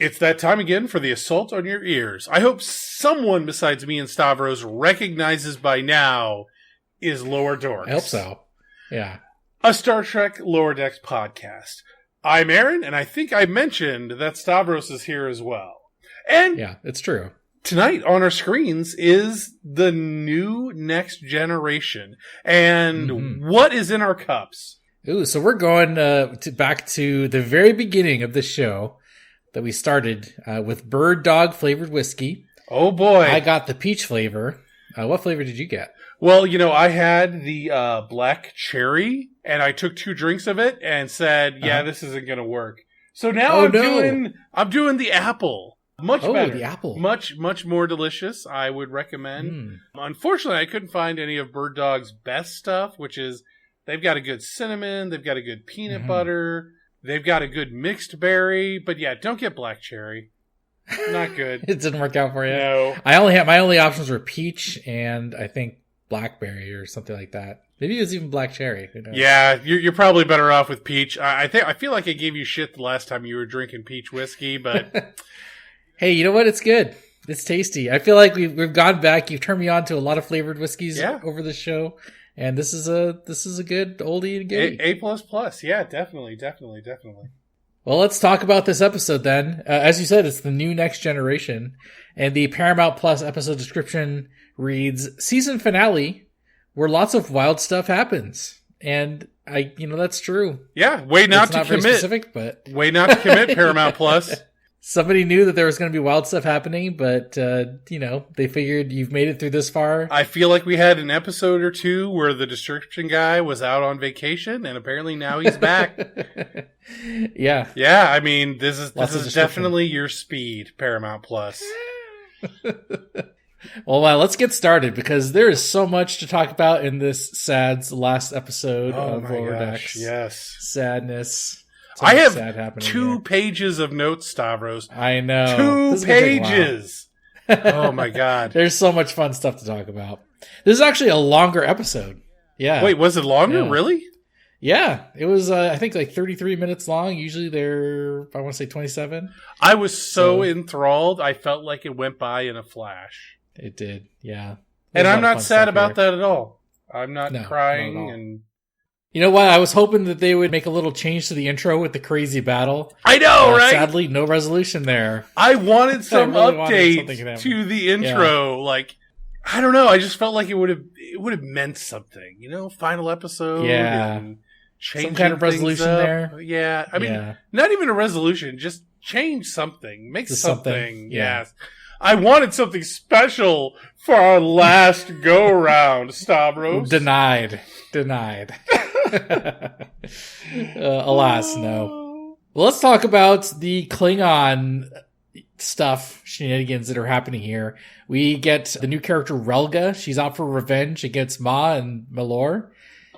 It's that time again for the assault on your ears. I hope someone besides me and Stavros recognizes by now is Lower Dorks. I hope so. Yeah. A Star Trek Lower Decks podcast. I'm Aaron, and I think I mentioned that Stavros is here as well. And yeah, it's true. Tonight on our screens is the new Next Generation. And what is in our cups? Ooh, so we're going back to the very beginning of the show that we started with bird dog flavored whiskey. Oh boy. I got the peach flavor. What flavor did you get? Well, you know, I had the black cherry, and I took 2 drinks of it and said, yeah, this isn't going to work. So now I'm doing the apple. Much better. The apple. Much more delicious, I would recommend. Unfortunately, I couldn't find any of Bird Dog's best stuff, which is they've got a good cinnamon, they've got a good peanut butter, they've got a good mixed berry, but yeah, don't get black cherry. Not good. It didn't work out for you? No. My only options were peach and I think blackberry or something like that. Maybe it was even black cherry. Who knows? Yeah, you're probably better off with peach. I feel like I gave you shit the last time you were drinking peach whiskey, but hey, you know what? It's good. It's tasty. I feel like we've gone back. You've turned me on to a lot of flavored whiskeys over the show, and this is a good oldie and goodie. A++. Yeah, definitely. Well, let's talk about this episode then. As you said, it's the new Next Generation, and the Paramount Plus episode description reads season finale where lots of wild stuff happens. And that's true. Yeah, way not to commit. Very specific, but way not to commit Paramount Plus. Somebody knew that there was going to be wild stuff happening, but, they figured you've made it through this far. I feel like we had an episode or two where the description guy was out on vacation, and apparently now he's back. Yeah. Yeah, I mean, this is definitely your speed, Paramount Plus. Well, let's get started, because there is so much to talk about in this SAD's last episode of Lower Decks. Yes. Sadness. I have 2 pages of notes, Stavros. I know. 2 pages. Oh my god. There's so much fun stuff to talk about. This is actually a longer episode. Yeah. Wait, was it longer? Yeah. Really? Yeah. It was, I think, like 33 minutes long. Usually they're, I want to say 27. I was so enthralled, I felt like it went by in a flash. It did, yeah. And I'm not sad about that at all. I'm not crying and... You know what? I was hoping that they would make a little change to the intro with the crazy battle. I know, right? Sadly, no resolution there. I wanted some updates to the intro. Yeah. Like, I don't know. I just felt like it would have meant something. You know, final episode. Yeah. And some kind of resolution there. Yeah. I mean, not even a resolution. Just change something. Make something. Yeah. Yes. I wanted something special for our last go-round, Stavros. Denied. Alas, no. Well, let's talk about the Klingon stuff, shenanigans that are happening here. We get the new character Relga. She's out for revenge against Ma and Malor.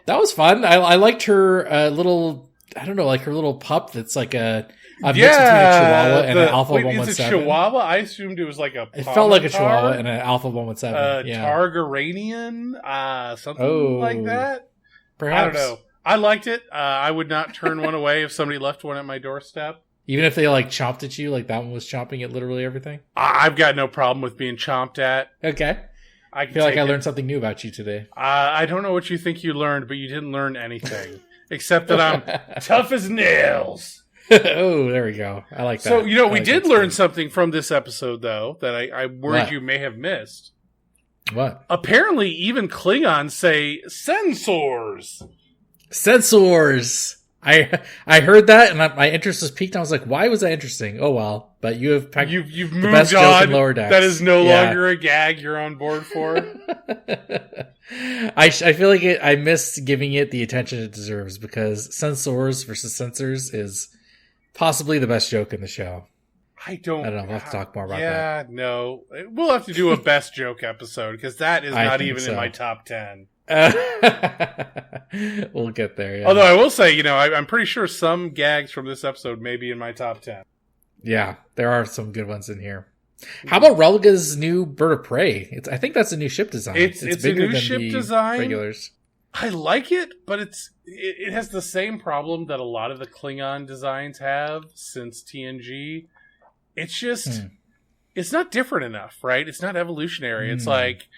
That was fun. I liked her little, I don't know, like her little pup that's like a mix between a Chihuahua and an Alpha 117. Is it Chihuahua? I assumed it was like a It felt like a Chihuahua and an Alpha 117. Targaranian, something like that. Perhaps. I don't know. I liked it. I would not turn one away if somebody left one at my doorstep. Even if they like chomped at you, like that one was chomping at literally everything? I've got no problem with being chomped at. Okay. I feel like I learned something new about you today. I don't know what you think you learned, but you didn't learn anything. Except that I'm tough as nails. Oh, there we go. I like that. So, we did learn something from this episode, though, that I worried you may have missed. What? Apparently, even Klingons say sensors. Sensors. I heard that, and my interest was piqued. I was like, "Why was that interesting?" Oh well, but you've moved the best on. Joke in Lower Decks. That is no longer a gag you're on board for. I feel like I missed giving it the attention it deserves, because sensors versus sensors is possibly the best joke in the show. I don't know. We'll have to talk more about that. Yeah, no. We'll have to do a best joke episode, because that is not even in my top 10. We'll get there, yeah. Although I will say, I'm pretty sure some gags from this episode may be in my top 10. Yeah, there are some good ones in here. How about Relga's new bird of prey? I think that's a new ship design. It's bigger a new than ship the design. Regulars. I like it, but it has the same problem that a lot of the Klingon designs have since TNG. it's just, it's not different enough, right? It's not evolutionary. It's like,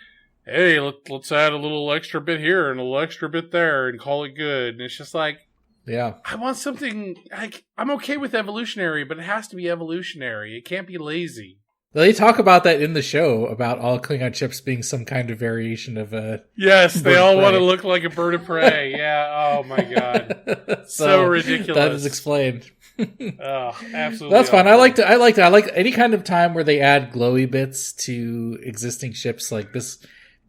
hey, let's add a little extra bit here and a little extra bit there and call it good. And it's just like, yeah, I want something, like, I'm okay with evolutionary, but it has to be evolutionary. It can't be lazy. They talk about that in the show, about all Klingon ships being some kind of variation of a Yes, they all want to look like a bird of prey. Yeah, oh my god. So ridiculous. That is explained. Oh, absolutely. That's fine. I like any kind of time where they add glowy bits to existing ships. Like this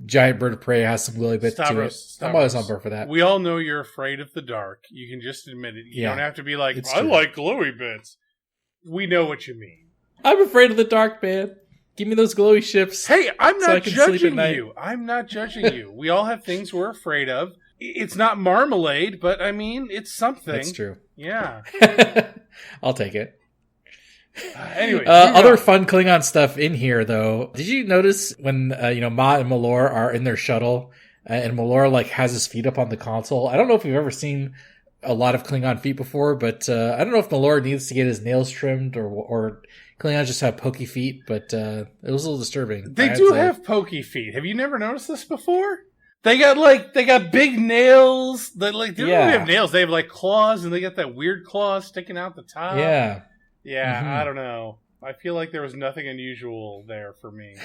giant bird of prey has some glowy bits to it. I'm always on board for that. We all know you're afraid of the dark. You can just admit it. You don't have to be like, I like glowy bits. We know what you mean. I'm afraid of the dark, man. Give me those glowy ships. Hey, I'm not judging you. I'm not judging you. We all have things we're afraid of. It's not marmalade, but I mean, it's something. That's true. Yeah. I'll take it. Anyway, other fun Klingon stuff in here, though. Did you notice when Ma and Malor are in their shuttle, and Malor like has his feet up on the console? I don't know if you've ever seen a lot of Klingon feet before, but I don't know if Malor needs to get his nails trimmed or Klingons just have pokey feet. But it was a little disturbing. They do have pokey feet. Have you never noticed this before? They got big nails. They don't really have nails. They have like claws, and they got that weird claw sticking out the top. Yeah. Yeah, I don't know. I feel like there was nothing unusual there for me.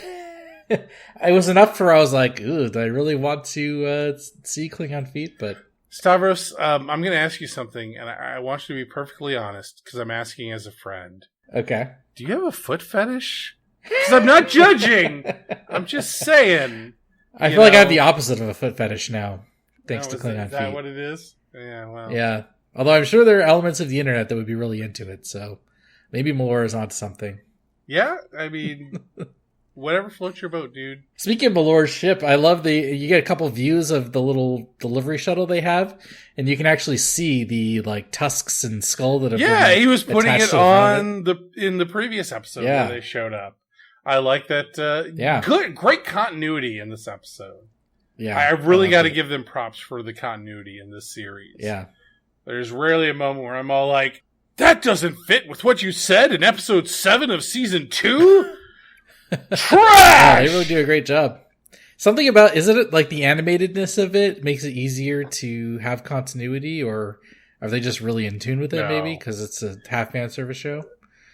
It was enough for I was like, ooh, do I really want to see Klingon feet? But Stavros, I'm going to ask you something, and I want you to be perfectly honest, because I'm asking as a friend. Okay. Do you have a foot fetish? Because I'm not judging. I'm just saying. I feel like I have the opposite of a foot fetish now, thanks to Klingon feet. Is that what it is? Yeah, well. Yeah. Although I'm sure there are elements of the internet that would be really into it, so maybe Malor is onto something. Yeah, I mean, whatever floats your boat, dude. Speaking of Malor's ship, I love you get a couple views of the little delivery shuttle they have, and you can actually see the like tusks and skull that have been he was putting it on in the previous episode where they showed up. I like that. Great continuity in this episode. Yeah, I really got to give them props for the continuity in this series. Yeah, there's rarely a moment where I'm all like, that doesn't fit with what you said in episode 7 of season 2? Trash! Yeah, they really do a great job. Something about, is it like the animatedness of it makes it easier to have continuity, or are they just really in tune with it maybe because it's a half fan service show?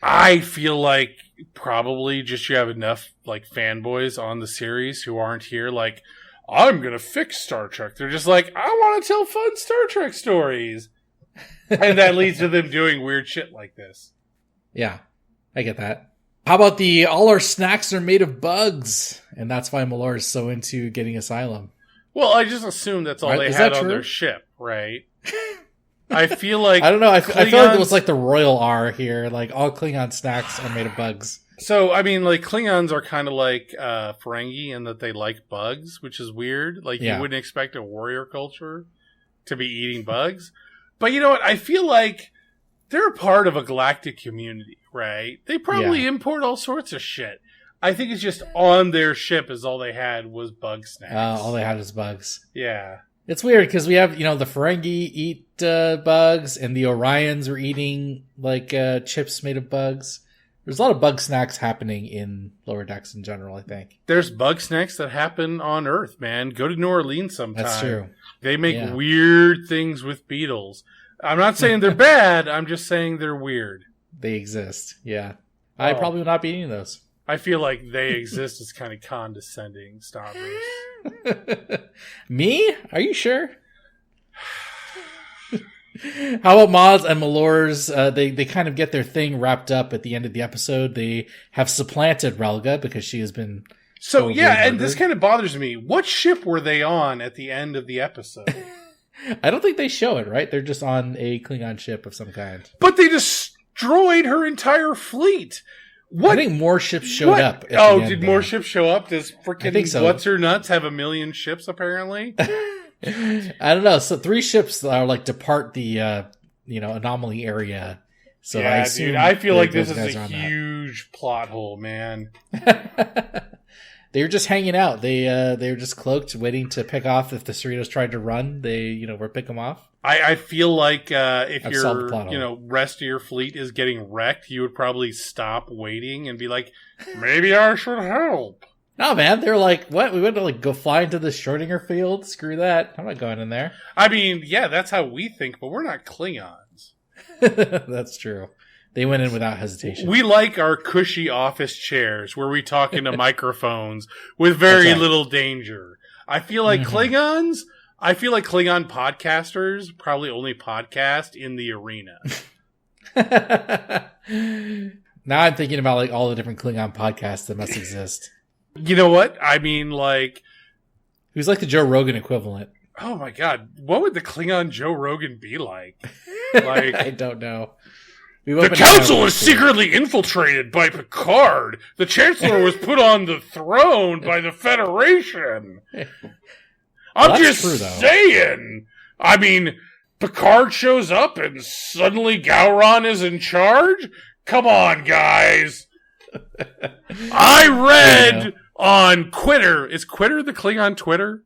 I feel like probably just you have enough like fanboys on the series who aren't here like, I'm going to fix Star Trek. They're just like, I want to tell fun Star Trek stories. And that leads to them doing weird shit like this. Yeah, I get that. How about all our snacks are made of bugs, and that's why Malor is so into getting asylum. Well, I just assume that's all they had on their ship, right? I feel like I don't know. I feel like it was like the royal R here. Like all Klingon snacks are made of bugs. So I mean, like Klingons are kind of like Ferengi in that they like bugs, which is weird. Like you wouldn't expect a warrior culture to be eating bugs. But you know what? I feel like they're a part of a galactic community, right? They probably import all sorts of shit. I think it's just on their ship is all they had was bug snacks. All they had was bugs. Yeah. It's weird because we have, the Ferengi eat bugs, and the Orions are eating like chips made of bugs. There's a lot of bug snacks happening in Lower Decks in general, I think. There's bug snacks that happen on Earth, man. Go to New Orleans sometime. That's true. They make weird things with beetles. I'm not saying they're bad. I'm just saying they're weird. They exist. Yeah. I probably would not be eating those. I feel like they exist as kind of condescending, Stavros. Me? Are you sure? How about Maz and Malor's? They kind of get their thing wrapped up at the end of the episode. They have supplanted Relga because she has been... So, yeah, and this kind of bothers me. What ship were they on at the end of the episode? I don't think they show it, right? They're just on a Klingon ship of some kind. But they destroyed her entire fleet. What? I think more ships showed up. Did more ships show up? Does freaking so. What's Her Nuts have 1 million ships, apparently? I don't know. So 3 ships are like depart the, anomaly area. So yeah, I assume dude, I feel like this is a huge plot hole, man. They were just hanging out. They were just cloaked, waiting to pick off if the Cerritos tried to run. They, were pick them off. I feel like if your rest of your fleet is getting wrecked, you would probably stop waiting and be like, maybe I should help. No, man, they're like, what? We went to go fly into the Shrodinger Field? Screw that. I'm not going in there. I mean, yeah, that's how we think, but we're not Klingons. That's true. They went in without hesitation. We like our cushy office chairs where we talk into microphones with very little danger. I feel like Klingon podcasters probably only podcast in the arena. Now I'm thinking about all the different Klingon podcasts that must exist. You know what? I mean, who's like the Joe Rogan equivalent? Oh my god, what would the Klingon Joe Rogan be like? I don't know. The council is secretly infiltrated by Picard. The Chancellor was put on the throne by the Federation. I'm just saying. I mean, Picard shows up and suddenly Gowron is in charge? Come on, guys. I read on Quitter. Is Quitter the Klingon Twitter?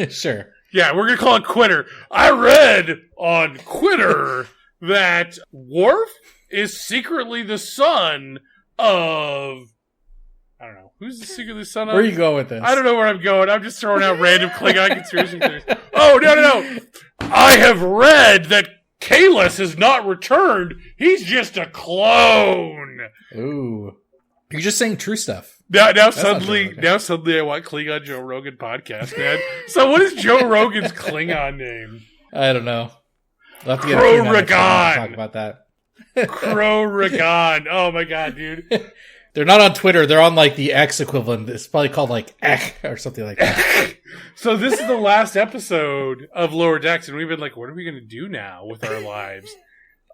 Sure. Yeah, we're going to call it Quitter. I read on Quitter that Worf is secretly the son of... I don't know. Who's the secretly son of... Where are you going with this? I don't know where I'm going. I'm just throwing out random Klingon conspiracy theories. Oh, no. I have read that Kahless has not returned. He's just a clone. Ooh. You're just saying true stuff. Now suddenly I want Klingon Joe Rogan podcast, man. So what is Joe Rogan's Klingon name? I don't know. We'll have to Crow-Ragon. Talk about that. Crow-Ragon. Oh my god, dude. They're not on Twitter. They're on the X equivalent. It's probably called Ek or something like that. So this is the last episode of Lower Decks, and we've been like, what are we going to do now with our lives?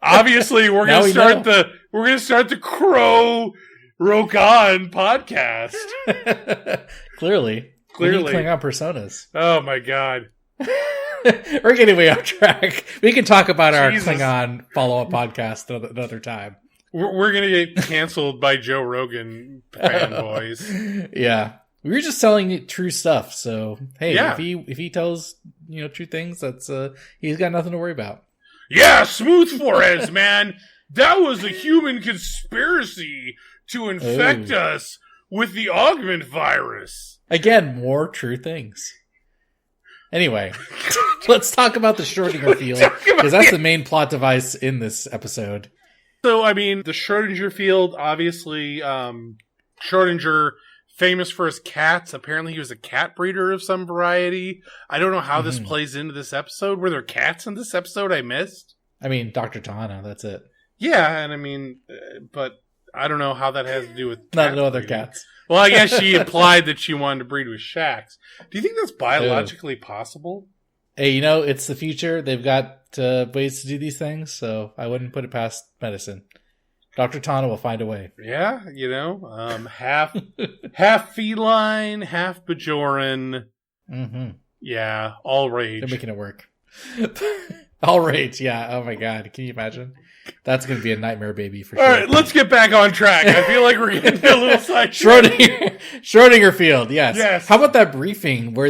Obviously, we're going to start the Crow-Ragon podcast. Clearly. Klingon personas. Oh my god. We're getting way off track. We can talk about our Klingon follow-up podcast another time. We're going to get canceled by Joe Rogan fanboys. Yeah. We were just telling true stuff. So, hey, if he tells, true things, that's he's got nothing to worry about. Yeah, Smooth Flores, man. That was a human conspiracy to infect us with the augment virus. Again, more true things. Anyway, let's talk about the Shrodinger Field, because that's the main plot device in this episode. So, I mean, the Shrodinger Field, obviously, Schrodinger, famous for his cats. Apparently he was a cat breeder of some variety. I don't know how this plays into this episode. Were there cats in this episode I missed? I mean, Dr. Tana, that's it. Yeah, and I mean, but I don't know how that has to do with no other cats. Well, I guess she implied that she wanted to breed with Shaxs. Do you think that's biologically possible? Hey, it's the future. They've got ways to do these things, so I wouldn't put it past medicine. Dr. Tana will find a way. Yeah, half feline, half Bajoran. Mm-hmm. Yeah, all rage. They're making it work. All rage, yeah. Oh my god, can you imagine? That's going to be a nightmare baby for sure. All right, let's get back on track. I feel like we're getting a little side. Schrodinger Field, yes. Yes. How about that briefing where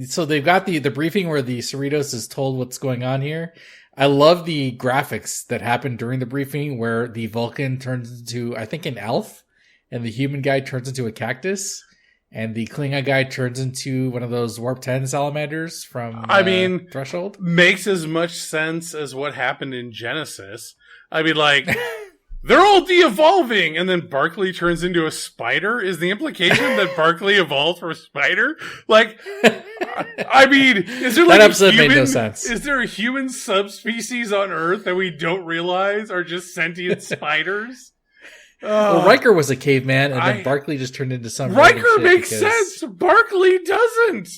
so they've got the briefing where the Cerritos is told what's going on here. I love the graphics that happen during the briefing where the Vulcan turns into, I think, an elf, and the human guy turns into a cactus, and the Klingon guy turns into one of those Warp 10 salamanders from Threshold. Makes as much sense as what happened in Genesis. I mean, they're all de-evolving, and then Barclay turns into a spider? Is the implication that Barclay evolved from a spider? I mean, is there that episode made no sense. Is there a human subspecies on Earth that we don't realize are just sentient spiders? Well, Riker was a caveman, and then Barclay just turned into some. Riker makes sense. Barclay doesn't.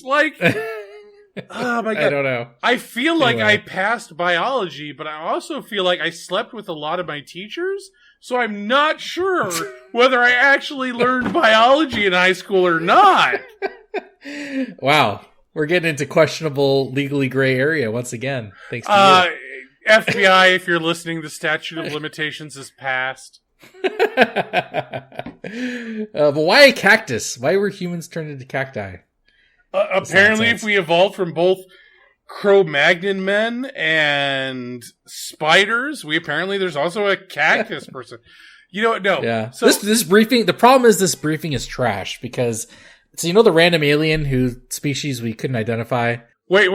Oh my god! I don't know. I feel like I passed biology, but I also feel like I slept with a lot of my teachers, so I'm not sure whether I actually learned biology in high school or not. Wow, we're getting into questionable, legally gray area once again. Thanks to you. FBI, if you're listening, the statute of limitations is passed. But why a cactus? Why were humans turned into cacti? Apparently, if we evolved from both Cro-Magnon men and spiders, there's also a cactus person. You know what? No. Yeah. So this briefing, the problem is this briefing is trash because, so you know the random alien whose species we couldn't identify? Wait.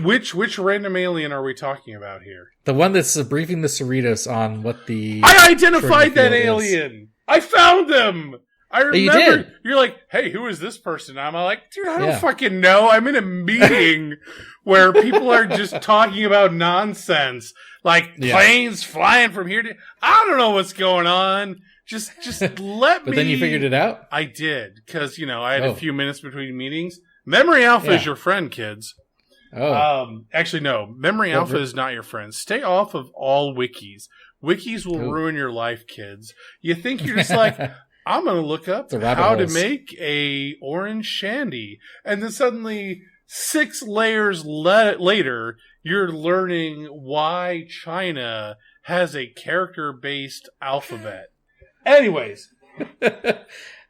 Which random alien are we talking about here? The one that's briefing the Cerritos on what the... I identified that alien! I found them! I remember. You did. You're like, hey, who is this person? I'm like, dude, I don't fucking know. I'm in a meeting where people are just talking about nonsense. Like planes flying from here to... I don't know what's going on. Just let me... But then you figured it out? I did. Because, I had a few minutes between meetings. Memory Alpha is your friend, kids. Actually, no. Memory Alpha is not your friend. Stay off of all wikis. Wikis will ruin your life, kids. You think you're just like, I'm going to look up how to make a orange shandy. And then suddenly, 6 layers later, you're learning why China has a character-based alphabet. Anyways.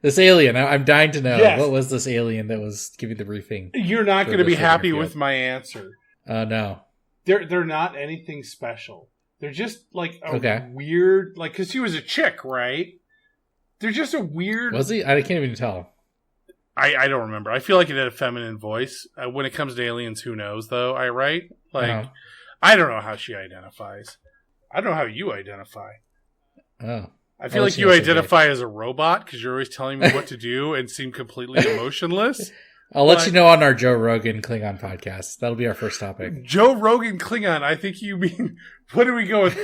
This alien, I'm dying to know. Yes. What was this alien that was giving the briefing? You're not going to be happy with my answer. No. They're not anything special. They're just like a weird, like, because he was a chick, right? They're just a weird... Was he? I can't even tell. I don't remember. I feel like it had a feminine voice. When it comes to aliens, who knows, though? Right? Like, I don't know how she identifies. I don't know how you identify. Oh. I feel like you identify as a robot because you're always telling me what to do and seem completely emotionless. I'll let you know on our Joe Rogan Klingon podcast. That'll be our first topic. Joe Rogan Klingon. I think you mean, what do we go with?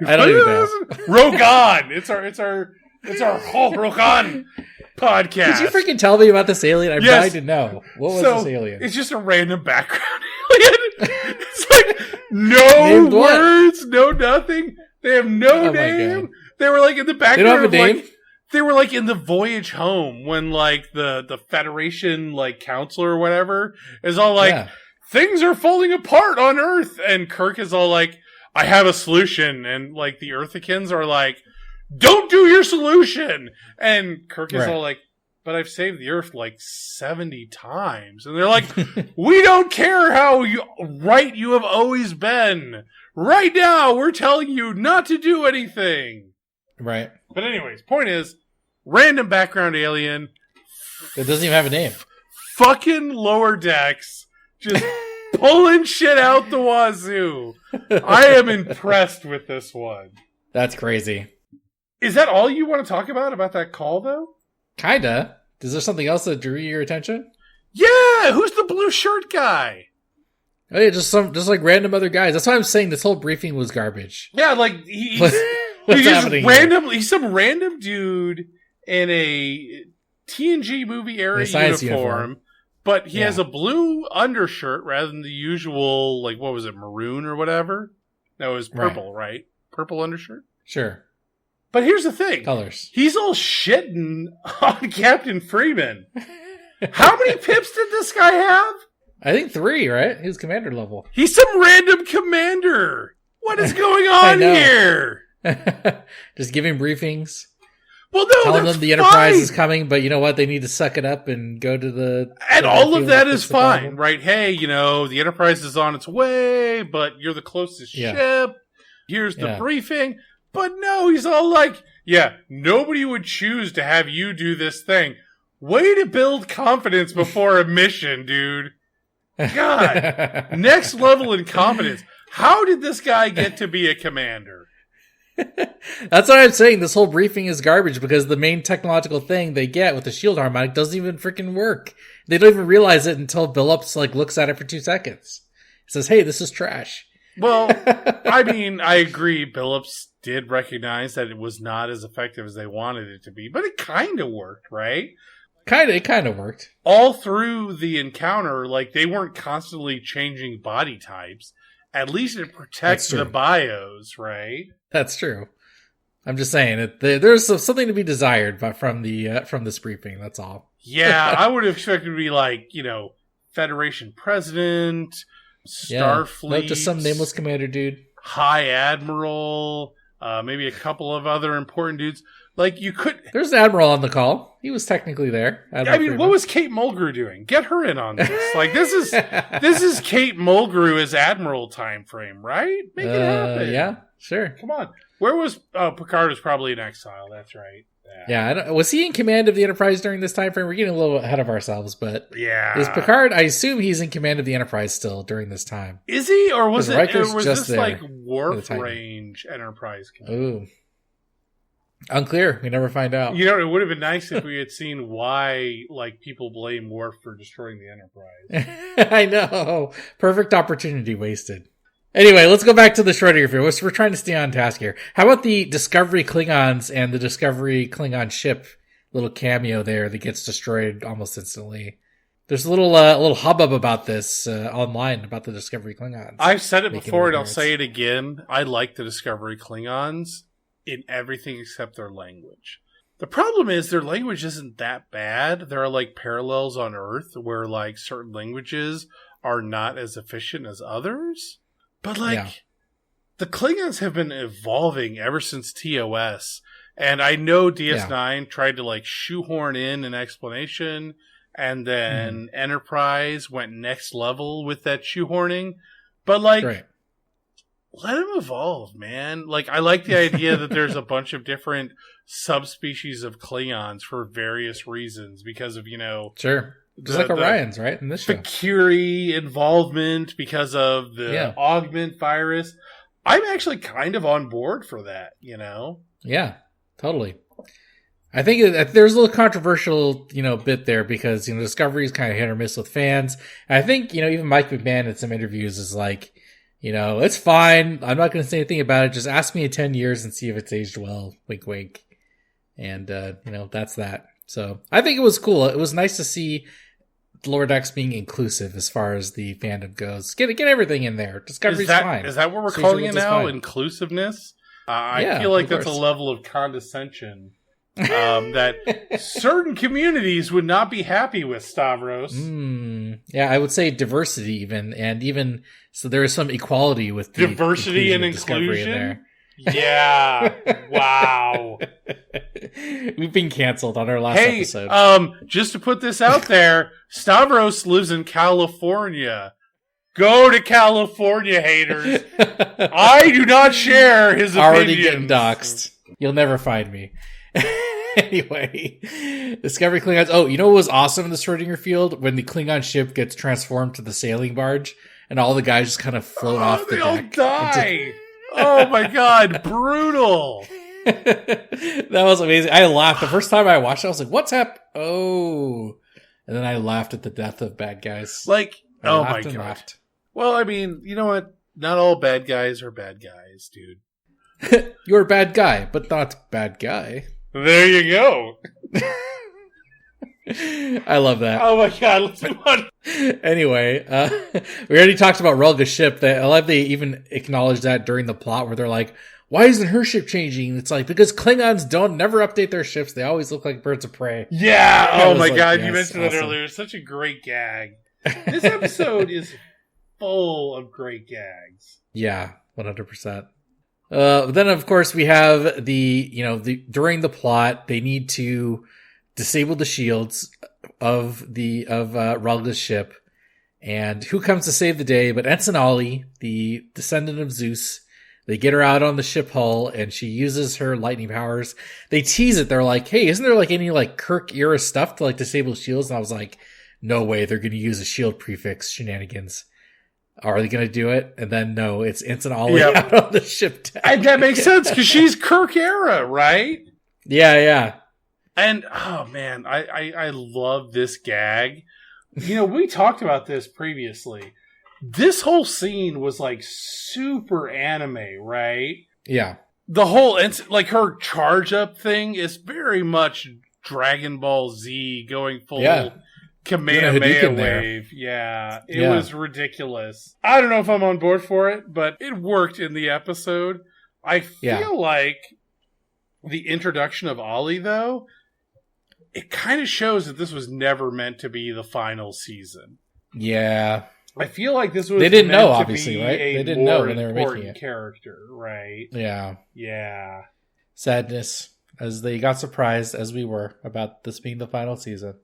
I don't even know. Rogan. It's our whole Rogan podcast. Did you freaking tell me about this alien? I'm dying to know. What was this alien? It's just a random background alien. It's like no words, no nothing. They have no name. They were like in the background. They don't have a name? They were like in the voyage home when like the Federation like counselor or whatever is all like, things are falling apart on Earth. And Kirk is all like, I have a solution. And like the Earthicans are like, don't do your solution. And Kirk is all like, but I've saved the Earth like 70 times. And they're like, we don't care how right you have always been. Right now, we're telling you not to do anything. Right. But anyways, point is, random background alien. It doesn't even have a name. Fucking Lower Decks. Just pulling shit out the wazoo. I am impressed with this one. That's crazy. Is that all you want to talk about that call, though? Kinda. Is there something else that drew your attention? Yeah! Who's the blue shirt guy? Oh yeah, just like random other guys. That's why I'm saying this whole briefing was garbage. Yeah, like he's some random dude in a TNG movie era uniform, but he has a blue undershirt rather than the usual, like, what was it, maroon or whatever? No, it was purple, right? Purple undershirt? Sure. But here's the thing. Colors. He's all shitting on Captain Freeman. How many pips did this guy have? I think 3, right? He was commander level. He's some random commander. What is going on here? Just giving briefings. Well, no, telling them the Enterprise is coming, but you know what? They need to suck it up and go to the... And all of that is fine, right? Hey, the Enterprise is on its way, but you're the closest ship. Here's the briefing. But no, he's all like, nobody would choose to have you do this thing. Way to build confidence before a mission, dude. God, next level incompetence. How did this guy get to be a commander? That's what I'm saying. This whole briefing is garbage because the main technological thing they get with the shield harmonic doesn't even freaking work. They don't even realize it until Billups looks at it for 2 seconds. He says, "Hey, this is trash." Well, I mean, I agree. Billups did recognize that it was not as effective as they wanted it to be, but it kind of worked, right? It kind of worked. All through the encounter, like, they weren't constantly changing body types. At least it protects the bios, right? That's true. I'm just saying, there's something to be desired from this briefing, that's all. Yeah, I would have expected to be like, Federation President, Starfleet. No, just some nameless commander dude. High Admiral, maybe a couple of other important dudes. Like, you could... There's an Admiral on the call. He was technically there. Freeman. What was Kate Mulgrew doing? Get her in on this. Like, this is Kate Mulgrew as Admiral time frame, right? Make it happen. Yeah, sure. Come on. Where was... Picard was probably in exile. That's right. Yeah, was he in command of the Enterprise during this time frame? We're getting a little ahead of ourselves, but is Picard? I assume he's in command of the Enterprise still during this time. Is he, or was this there like warp range Enterprise command? Ooh, unclear. We never find out. You know, it would have been nice if we had seen why like people blame Worf for destroying the Enterprise. I know, perfect opportunity wasted. Anyway, let's go back to the Shrodinger Field. We're trying to stay on task here. How about the Discovery Klingons and the Discovery Klingon ship? Little cameo there that gets destroyed almost instantly. There's a little hubbub about this online about the Discovery Klingons. I've said it before and I'll say it again. I like the Discovery Klingons in everything except their language. The problem is their language isn't that bad. There are like parallels on Earth where like certain languages are not as efficient as others. But, the Klingons have been evolving ever since TOS. And I know DS9 tried to, like, shoehorn in an explanation. And then Enterprise went next level with that shoehorning. But, like, let them evolve, man. Like, I like the idea that there's a bunch of different subspecies of Klingons for various reasons. Because of, Sure. Just like Orion's, right? In this show. The Curie involvement because of the augment virus. I'm actually kind of on board for that, Yeah, totally. I think there's a little controversial, bit there because, Discovery is kind of hit or miss with fans. And I think, even Mike McMahon in some interviews is like, it's fine. I'm not going to say anything about it. Just ask me in 10 years and see if it's aged well. Wink, wink. And, that's that. So I think it was cool. It was nice to see Lower Decks being inclusive as far as the fandom goes. Get everything in there. Discovery's fine. Is that what we're calling it now? Inclusiveness? I feel like that's a level of condescension that certain communities would not be happy with, Stavros. Yeah, I would say diversity even. And even, so there is some equality with the diversity and inclusion in there. Yeah. Wow. We've been canceled on our last episode. Just to put this out there, Stavros lives in California. Go to California, haters. I do not share his opinions. Already getting doxxed. You'll never find me. Anyway, Discovery Klingons. Oh, you know what was awesome in the Shrodinger Field? When the Klingon ship gets transformed to the sailing barge and all the guys just kind of float off the deck. They all die! Oh my god, brutal! That was amazing. I laughed. The first time I watched it, I was like, what's happened? Oh. And then I laughed at the death of bad guys. Like, oh my god. Well, I mean, you know what? Not all bad guys are bad guys, dude. You're a bad guy, but not bad guy. There you go. I love that. Oh my god, let's move on. Anyway, we already talked about Relga's ship. I love they even acknowledged that during the plot where they're like, why isn't her ship changing? It's like, because Klingons never update their ships. They always look like birds of prey. Yeah. Oh my god, you mentioned that earlier. It's such a great gag. This episode is full of great gags. Yeah, 100%. Then of course we have during the plot, they need to disable the shields of Relga's ship. And who comes to save the day but Ensign Ollie, the descendant of Zeus. They get her out on the ship hull and she uses her lightning powers. They tease it. They're like, hey, isn't there like any like Kirk era stuff to like disable shields? And I was like, no way. They're going to use a shield prefix shenanigans. Are they going to do it? And then no, it's Ensign Ollie out on the ship deck. And that makes sense because she's Kirk era, right? Yeah. And, oh man, I love this gag. We talked about this previously. This whole scene was like super anime, right? Yeah. The whole, like her charge up thing is very much Dragon Ball Z going full Kamehameha wave. Yeah. It was ridiculous. I don't know if I'm on board for it, but it worked in the episode. I feel like the introduction of Ollie, though, it kind of shows that this was never meant to be the final season. Yeah. I feel like this was they didn't know, to obviously, be right? a They didn't more know when they were making important it. character, right? Yeah. Yeah. Sadness, as they got surprised, as we were, about this being the final season.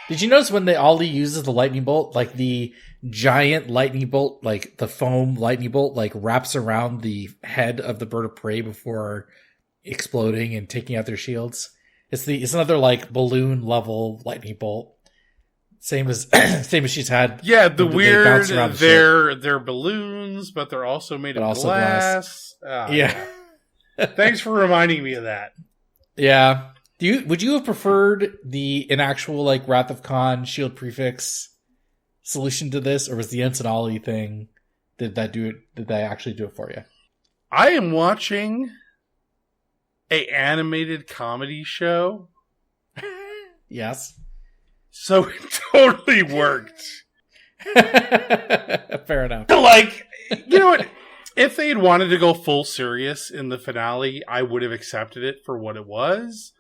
Did you notice when Ollie uses the lightning bolt, like the giant lightning bolt, like the foam lightning bolt, like wraps around the head of the bird of prey before exploding and taking out their shields? It's another like balloon level lightning bolt. Same as she's had. Yeah, the weird they're they're balloons, but they're also made of also glass. Yeah. Thanks for reminding me of that. Yeah. Would you have preferred an actual like Wrath of Khan shield prefix solution to this, or was the Ensign Ollie thing? Did that do it? Did they actually do it for you? I am watching a animated comedy show. Yes. So it totally worked. Fair enough. Like, you know what? If they had wanted to go full serious in the finale, I would have accepted it for what it was.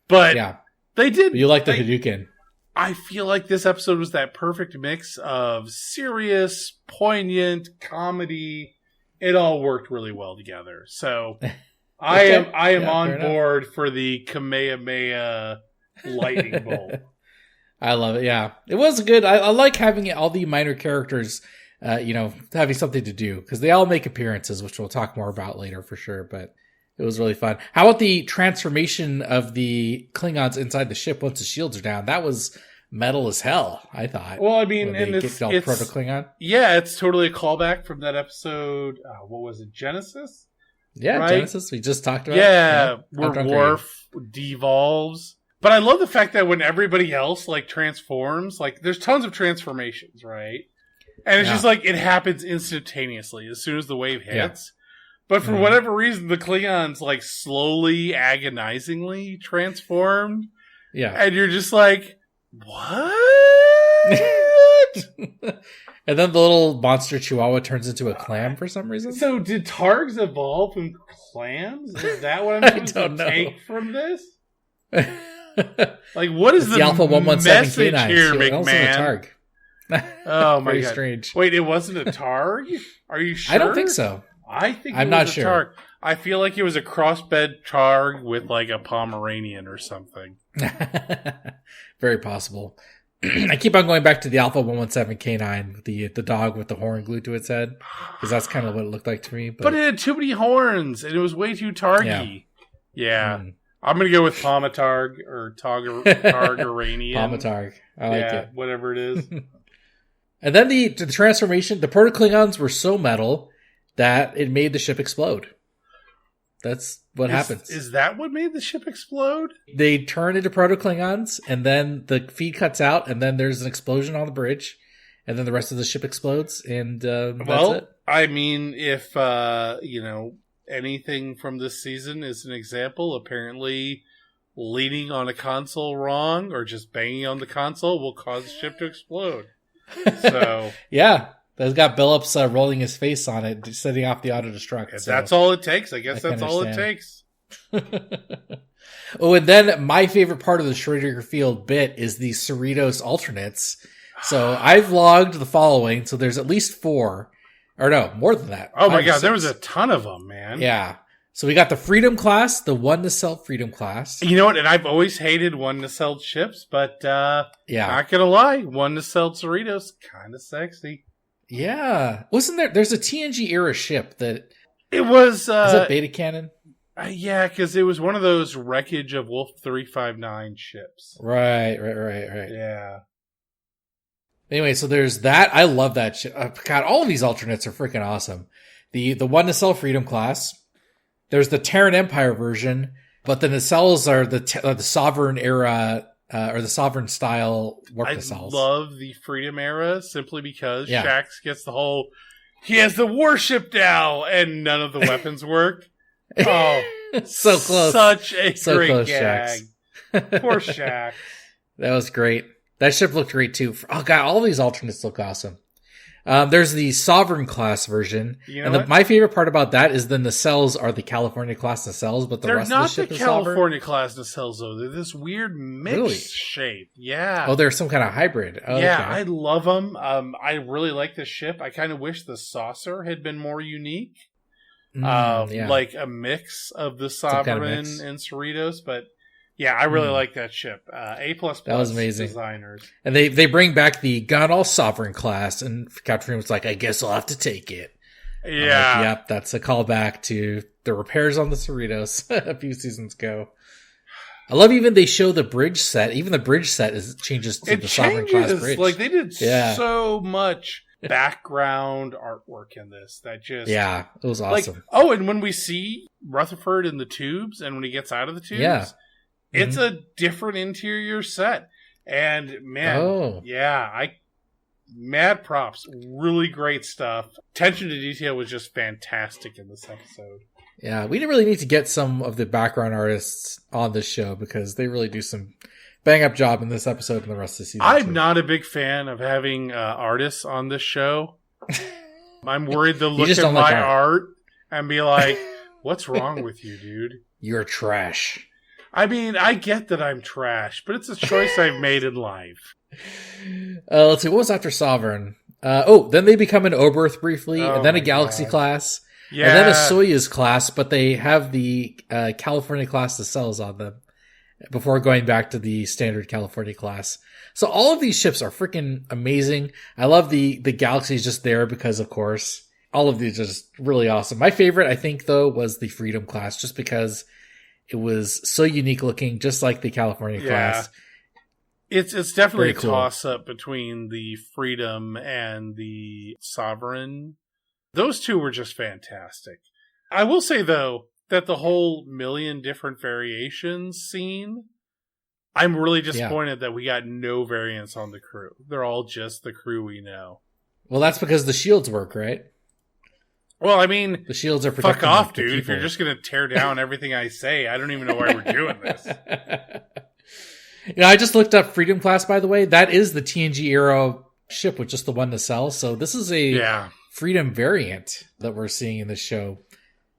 But yeah, they did. But you like the Hadouken. I feel like this episode was that perfect mix of serious, poignant comedy. It all worked really well together. So I am on board for the Kamehameha lightning bolt. I love it. Yeah, it was good. I like having all the minor characters, having something to do, because they all make appearances, which we'll talk more about later for sure. But it was really fun. How about the transformation of the Klingons inside the ship once the shields are down? That was metal as hell, I thought. Well, I mean, and it's proto-Klingon. Yeah, it's totally a callback from that episode. What was it, Genesis? Yeah, right? Genesis. We just talked about. Yeah, where Worf devolves. But I love the fact that when everybody else like transforms, like there's tons of transformations, right? And it's just like it happens instantaneously as soon as the wave hits. Yeah. But for whatever reason, the Klingons like slowly, agonizingly transformed. Yeah. And you're just like, what? And then the little monster Chihuahua turns into a clam for some reason. So did Targs evolve from clams? Is that what I'm supposed to take from this? Like, what is the Alpha 117 message here, McMahon? Oh my god! Strange. Wait, it wasn't a Targ? Are you sure? I don't think so. I think I'm not sure. Targ. I feel like it was a crossbred Targ with like a Pomeranian or something. Very possible. I keep on going back to the Alpha 117K9, the dog with the horn glued to its head, because that's kind of what it looked like to me. But it had too many horns, and it was way too Targy. Yeah. I'm going to go with Pomatarg or Targaranian. Pomatarg. I like it. Whatever it is. And then the transformation, the proto-Klingons were so metal that it made the ship explode. That's what happens. Is that what made the ship explode? They turn into proto-Klingons, and then the feed cuts out, and then there's an explosion on the bridge, and then the rest of the ship explodes, and that's it. I mean, if, anything from this season is an example, apparently leaning on a console wrong or just banging on the console will cause the ship to explode. So yeah, that's got Billups rolling his face on it, setting off the auto-destruct. So that's all it takes. I guess that's all it takes. Oh, and then my favorite part of the Shrodinger Field bit is the Cerritos alternates. So I've logged the following. So there's at least 4. Or no, more than that. Oh my god, there was a ton of them, man. Yeah. So we got the Freedom class, the one nacelle Freedom class. You know what? And I've always hated one nacelle ships, but not gonna lie, one nacelle Cerritos, kind of sexy. Yeah. Wasn't there's a TNG era ship that... It was... is that Beta Cannon? Yeah, because it was one of those wreckage of Wolf 359 ships. Right. Yeah. Anyway, so there's that. I love that shit. God, all of these alternates are freaking awesome. The one nacelle Freedom class. There's the Terran Empire version, but the nacelles are the Sovereign era or the Sovereign style warp nacelles. I love the Freedom era simply because Shaxs gets the whole. He has the warship now, and none of the weapons work. Oh, so close! Such a great close, gag. Poor Shaxs. That was great. That ship looked great too. Oh god, all these alternates look awesome. There's the Sovereign class version. You know My favorite part about that is the nacelles are the California class nacelles, but the rest of the ship is They're not the Sovereign. California class nacelles, though. They're this weird mixed shape. Yeah. Oh, they're some kind of hybrid. Oh, yeah, okay. I love them. I really like this ship. I kind of wish the saucer had been more unique. Like a mix of the Sovereign and Cerritos, but yeah, I really like that ship. A++ that was amazing. Designers. And they bring back the Got All Sovereign class, and Captain Freeman's like, I guess I'll have to take it. Yeah. Yep, that's a callback to the repairs on the Cerritos a few seasons ago. I love even they show the bridge set. Even the bridge set changes to the Sovereign class bridge. Like they did so much background artwork in this that just it was awesome. And when we see Rutherford in the tubes and when he gets out of the tubes, it's a different interior set. And man, mad props, really great stuff. Attention to detail was just fantastic in this episode. Yeah, we didn't really need to get some of the background artists on this show because they really do some bang up job in this episode and the rest of the season. I'm not a big fan of having artists on this show. I'm worried they'll look at my art and be like, what's wrong with you, dude? You're trash. I mean, I get that I'm trash, but it's a choice I've made in life. Let's see, what was after Sovereign? Then they become an Oberth briefly, and then a Galaxy class, and then a Soyuz class, but they have the California class nacelles on them before going back to the standard California class. So all of these ships are freaking amazing. I love the Galaxy is just there because, of course, all of these are just really awesome. My favorite, I think, though, was the Freedom class, just because it was so unique looking, just like the California class. It's definitely a toss-up between the Freedom and the Sovereign. Those two were just fantastic. I will say, though, that the whole million different variations scene, I'm really disappointed that we got no variants on the crew. They're all just the crew we know. Well, that's because the shields work, right? Well, I mean, the shields are protecting. Fuck off, dude. If you're just going to tear down everything I say, I don't even know why we're doing this. I just looked up Freedom class, by the way. That is the TNG era ship with just the one nacelle. So this is a Freedom variant that we're seeing in this show.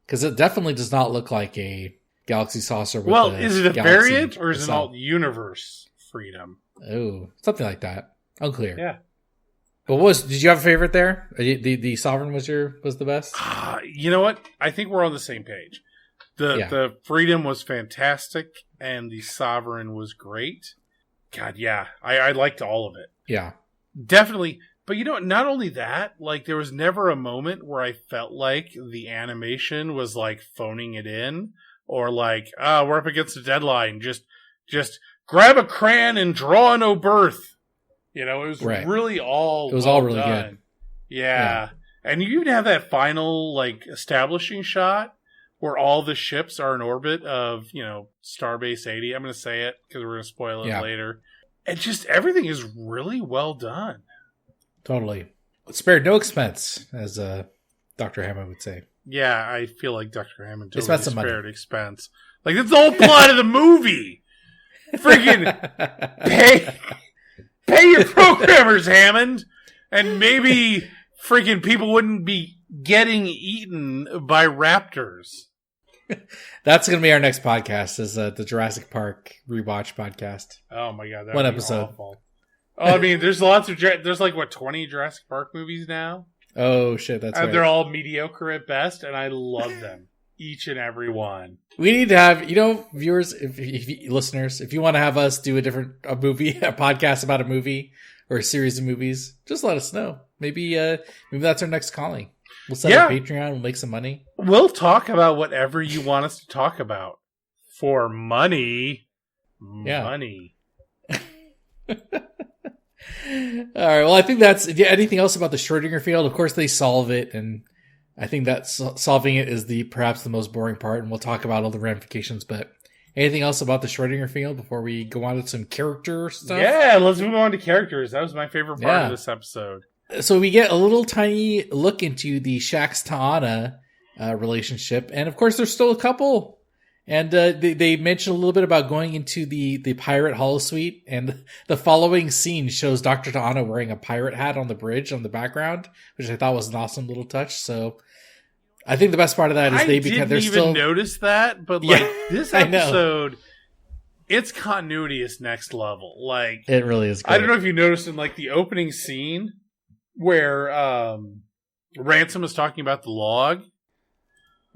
Because it definitely does not look like a Galaxy saucer. With is it a variant or is it an alt-universe Freedom? Oh, something like that. Unclear. Yeah. But did you have a favorite there? The Sovereign was the best? You know what? I think we're on the same page. The Freedom was fantastic and the Sovereign was great. God, yeah. I liked all of it. Yeah. Definitely. But not only that, like there was never a moment where I felt like the animation was like phoning it in or like, we're up against a deadline. Just grab a crayon and draw an Oberth. It was really all it was all really done. Good. Yeah. And you even have that final like establishing shot where all the ships are in orbit of, Starbase 80. I'm going to say it because we're going to spoil it later. And just everything is really well done. Totally. Spared no expense, as Dr. Hammond would say. Yeah, I feel like Dr. Hammond totally spared expense. Like, that's the whole plot of the movie. Freaking pay your programmers, Hammond. And maybe freaking people wouldn't be getting eaten by raptors. That's going to be our next podcast, is the Jurassic Park rewatch podcast. Oh my god, that one would be episode. Awful. Oh, I mean, there's lots of there's like 20 Jurassic Park movies now. Oh shit, that's right. They're all mediocre at best, and I love them, each and every one. We need to have, viewers, if listeners, if you want to have us do a podcast about a movie or a series of movies, just let us know. Maybe that's our next calling. We'll set up Patreon. We'll make some money. We'll talk about whatever you want us to talk about for money. Yeah. Money. All right. Well, I think that's anything else about the Schrodinger field. Of course, they solve it, and I think that solving it is perhaps the most boring part, and we'll talk about all the ramifications. But anything else about the Schrodinger field before we go on to some character stuff? Yeah, let's move on to characters. That was my favorite part of this episode. So we get a little tiny look into the Shaxs-Ta'ana relationship, and of course, there's still a couple And they mentioned a little bit about going into the pirate holosuite, and the following scene shows Dr. T'Ana wearing a pirate hat on the bridge on the background, which I thought was an awesome little touch. So I think the best part of that is I didn't even notice that, but like this episode, its continuity is next level. Like it really is great. I don't know if you noticed in like the opening scene where Ransom is talking about the log.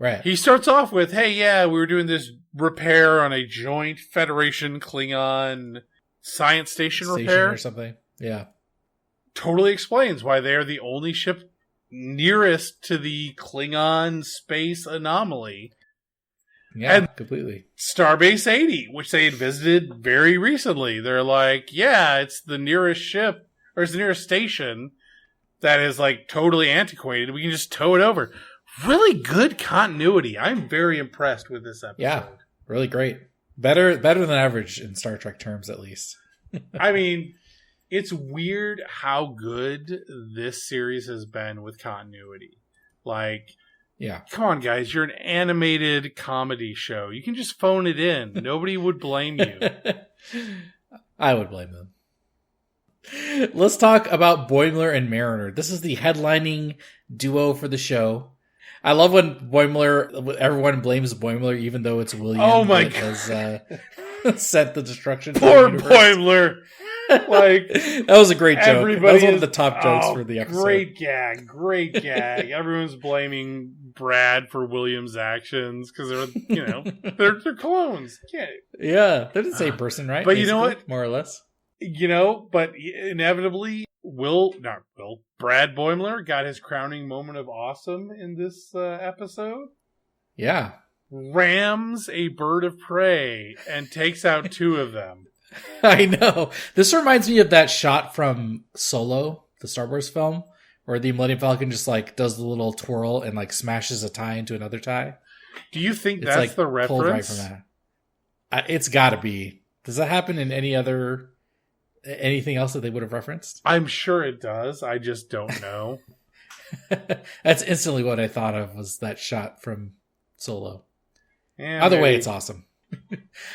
Right. He starts off with, hey, yeah, we were doing this repair on a joint Federation Klingon science station repair. Or something. Yeah. Totally explains why they are the only ship nearest to the Klingon space anomaly. Yeah, and completely. Starbase 80, which they had visited very recently. They're like, yeah, it's the nearest ship, or it's the nearest station that is like totally antiquated. We can just tow it over. Really good continuity. I'm very impressed with this episode. Yeah, really great. Better than average in Star Trek terms, at least. I mean, it's weird how good this series has been with continuity. Like, yeah, come on, guys. You're an animated comedy show. You can just phone it in. Nobody would blame you. I would blame them. Let's talk about Boimler and Mariner. This is the headlining duo for the show. I love when everyone blames Boimler, even though it's William that has sent the destruction. Poor Boimler. Like that was a great joke. That was one of the top jokes for the episode. Great gag. Everyone's blaming Brad for William's actions because they're clones. Yeah, they're the same person, right? But basically, you know what? More or less. But inevitably, Brad Boimler got his crowning moment of awesome in this episode. Yeah. Rams a bird of prey and takes out two of them. I know. This reminds me of that shot from Solo, the Star Wars film, where the Millennium Falcon just like does the little twirl and like smashes a tie into another tie. Do you think that's like the reference? Pulled right from that. It's got to be. Does that happen in anything else that they would have referenced? I'm sure it does. I just don't know. That's instantly what I thought of, was that shot from Solo. Yeah, Either way, it's awesome.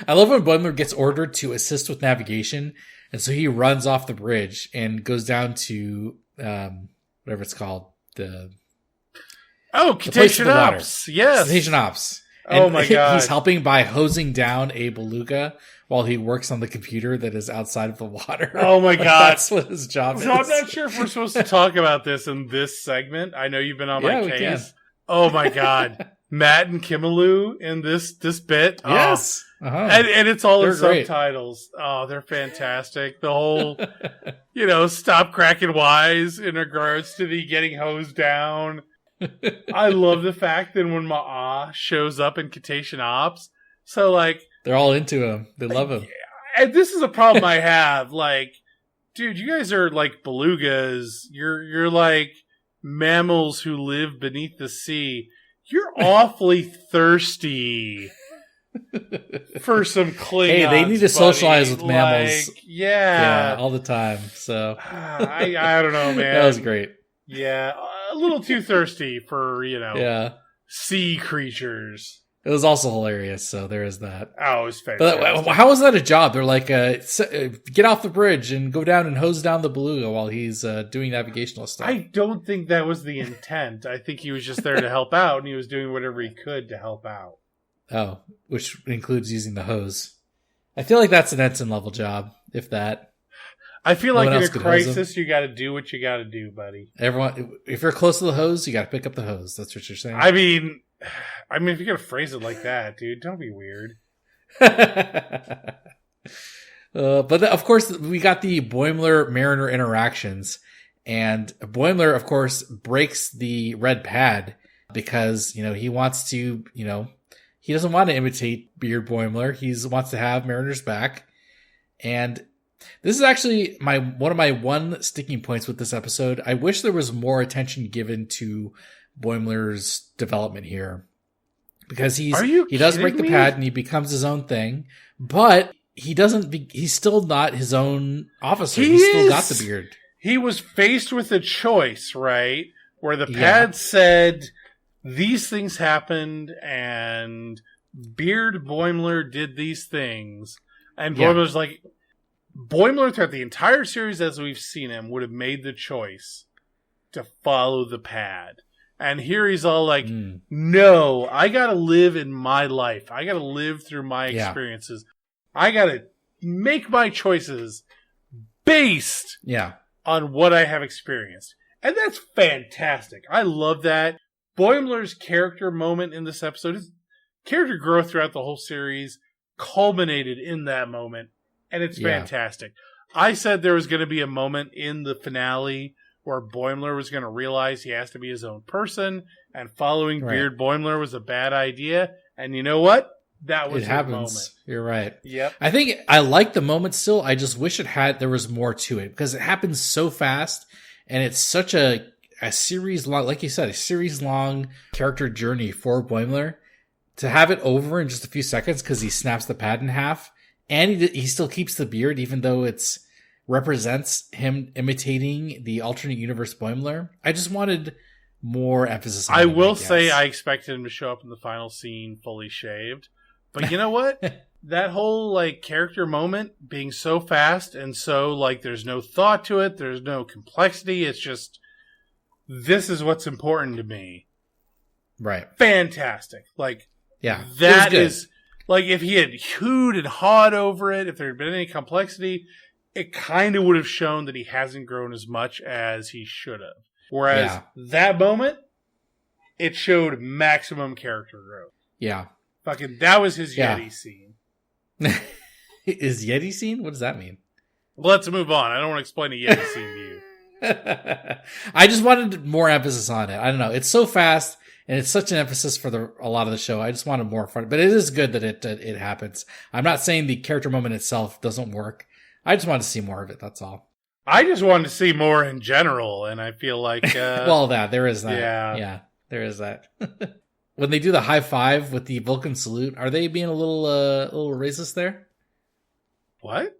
I love when Boimler gets ordered to assist with navigation, and so he runs off the bridge and goes down to whatever it's called, Contagion Ops. Yes, Contagion Ops. Oh my god, he's helping by hosing down a beluga while he works on the computer that is outside of the water. Oh my god, that's what his job is. So I'm not sure if we're supposed to talk about this in this segment. I know you've been on my case. Oh my god. Matt and Kimalu in this bit. Yes. And it's all in great. subtitles. Oh, they're fantastic. The whole, stop cracking wise in regards to the getting hosed down. I love the fact that when Ma'a shows up in Contagion Ops, so like... they're all into him. They love him. And this is a problem I have. Like, dude, you guys are like belugas. You're like mammals who live beneath the sea. You're awfully thirsty for some Klingons. Hey, they need to socialize with mammals. Yeah, all the time. So I don't know, man. That was great. Yeah, a little too thirsty for sea creatures. It was also hilarious, so there is that. Oh, it was fantastic. But how was that a job? They're like, get off the bridge and go down and hose down the beluga while he's doing navigational stuff. I don't think that was the intent. I think he was just there to help out, and he was doing whatever he could to help out. Oh, which includes using the hose. I feel like that's an ensign level job, if that. I feel like in a crisis, you got to do what you got to do, buddy. Everyone, if you're close to the hose, you got to pick up the hose. That's what you're saying. I mean, if you're going to phrase it like that, dude, don't be weird. But of course, we got the Boimler-Mariner interactions. And Boimler, of course, breaks the red pad because, he wants to, he doesn't want to imitate Beard Boimler. He wants to have Mariner's back. And this is actually one of my sticking points with this episode. I wish there was more attention given to Boimler's development here, because he does break the pad and he becomes his own thing, but he's still not his own officer. He's still got the beard. He was faced with a choice, right? Where the pad said these things happened and Beard Boimler did these things, and Yeah. Boimler's like, Boimler throughout the entire series as we've seen him would have made the choice to follow the pad. And here he's all like, no, I gotta live in my life. I gotta live through my experiences. I gotta make my choices based on what I have experienced. And that's fantastic. I love that. Boimler's character moment in this episode, his character growth throughout the whole series culminated in that moment. And it's fantastic. I said there was going to be a moment in the finale where Boimler was going to realize he has to be his own person, and following Beard Boimler was a bad idea. And you know what? That was the moment. You're right. Yep. I think I like the moment still. I just wish there was more to it, because it happens so fast, and it's such a series long, like you said, a series long character journey for Boimler. To have it over in just a few seconds because he snaps the pad in half. And he still keeps the beard, even though it's represents him imitating the alternate universe Boimler. I just wanted more emphasis on I him, will say I expected him to show up in the final scene fully shaved. But you know what? That whole character moment being so fast and so there's no thought to it, there's no complexity, it's just, this is what's important to me. Right. Fantastic. That is... if he had hooed and hawed over it, if there had been any complexity, it kind of would have shown that he hasn't grown as much as he should have. Whereas that moment, it showed maximum character growth. Yeah. That was his Yeti scene. Is Yeti scene? What does that mean? Let's move on. I don't want to explain a Yeti scene to you. I just wanted more emphasis on it. I don't know. It's so fast. And it's such an emphasis for a lot of the show. I just wanted more fun. But it is good that it happens. I'm not saying the character moment itself doesn't work. I just wanted to see more of it. That's all. I just wanted to see more in general. And I feel like... well, there is that. Yeah, there is that. When they do the high five with the Vulcan salute, are they being a little racist there? What?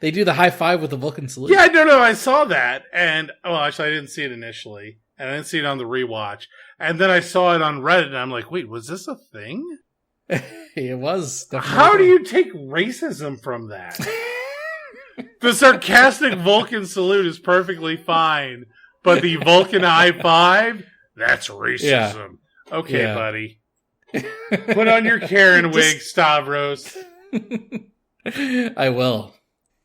They do the high five with the Vulcan salute? Yeah, no, I saw that. And, actually, I didn't see it initially. And I didn't see it on the rewatch. And then I saw it on Reddit, and I'm like, wait, was this a thing? It was. How do you take racism from that? The sarcastic Vulcan salute is perfectly fine, but the Vulcan high five, that's racism. Yeah. Okay, buddy. Put on your Karen wig, Stavros. I will.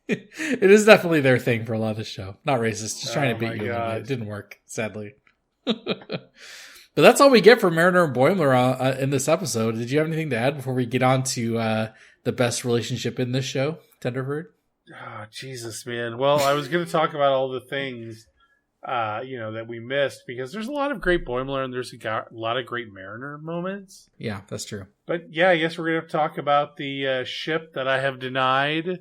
It is definitely their thing for a lot of the show. Not racist, just trying to beat you. It didn't work, sadly. But that's all we get from Mariner and Boimler in this episode. Did you have anything to add before we get on to the best relationship in this show, Tenderford? Oh, Jesus, man. Well, I was going to talk about all the things that we missed, because there's a lot of great Boimler and there's a lot of great Mariner moments. Yeah, that's true. But yeah, I guess we're going to have to talk about the ship that I have denied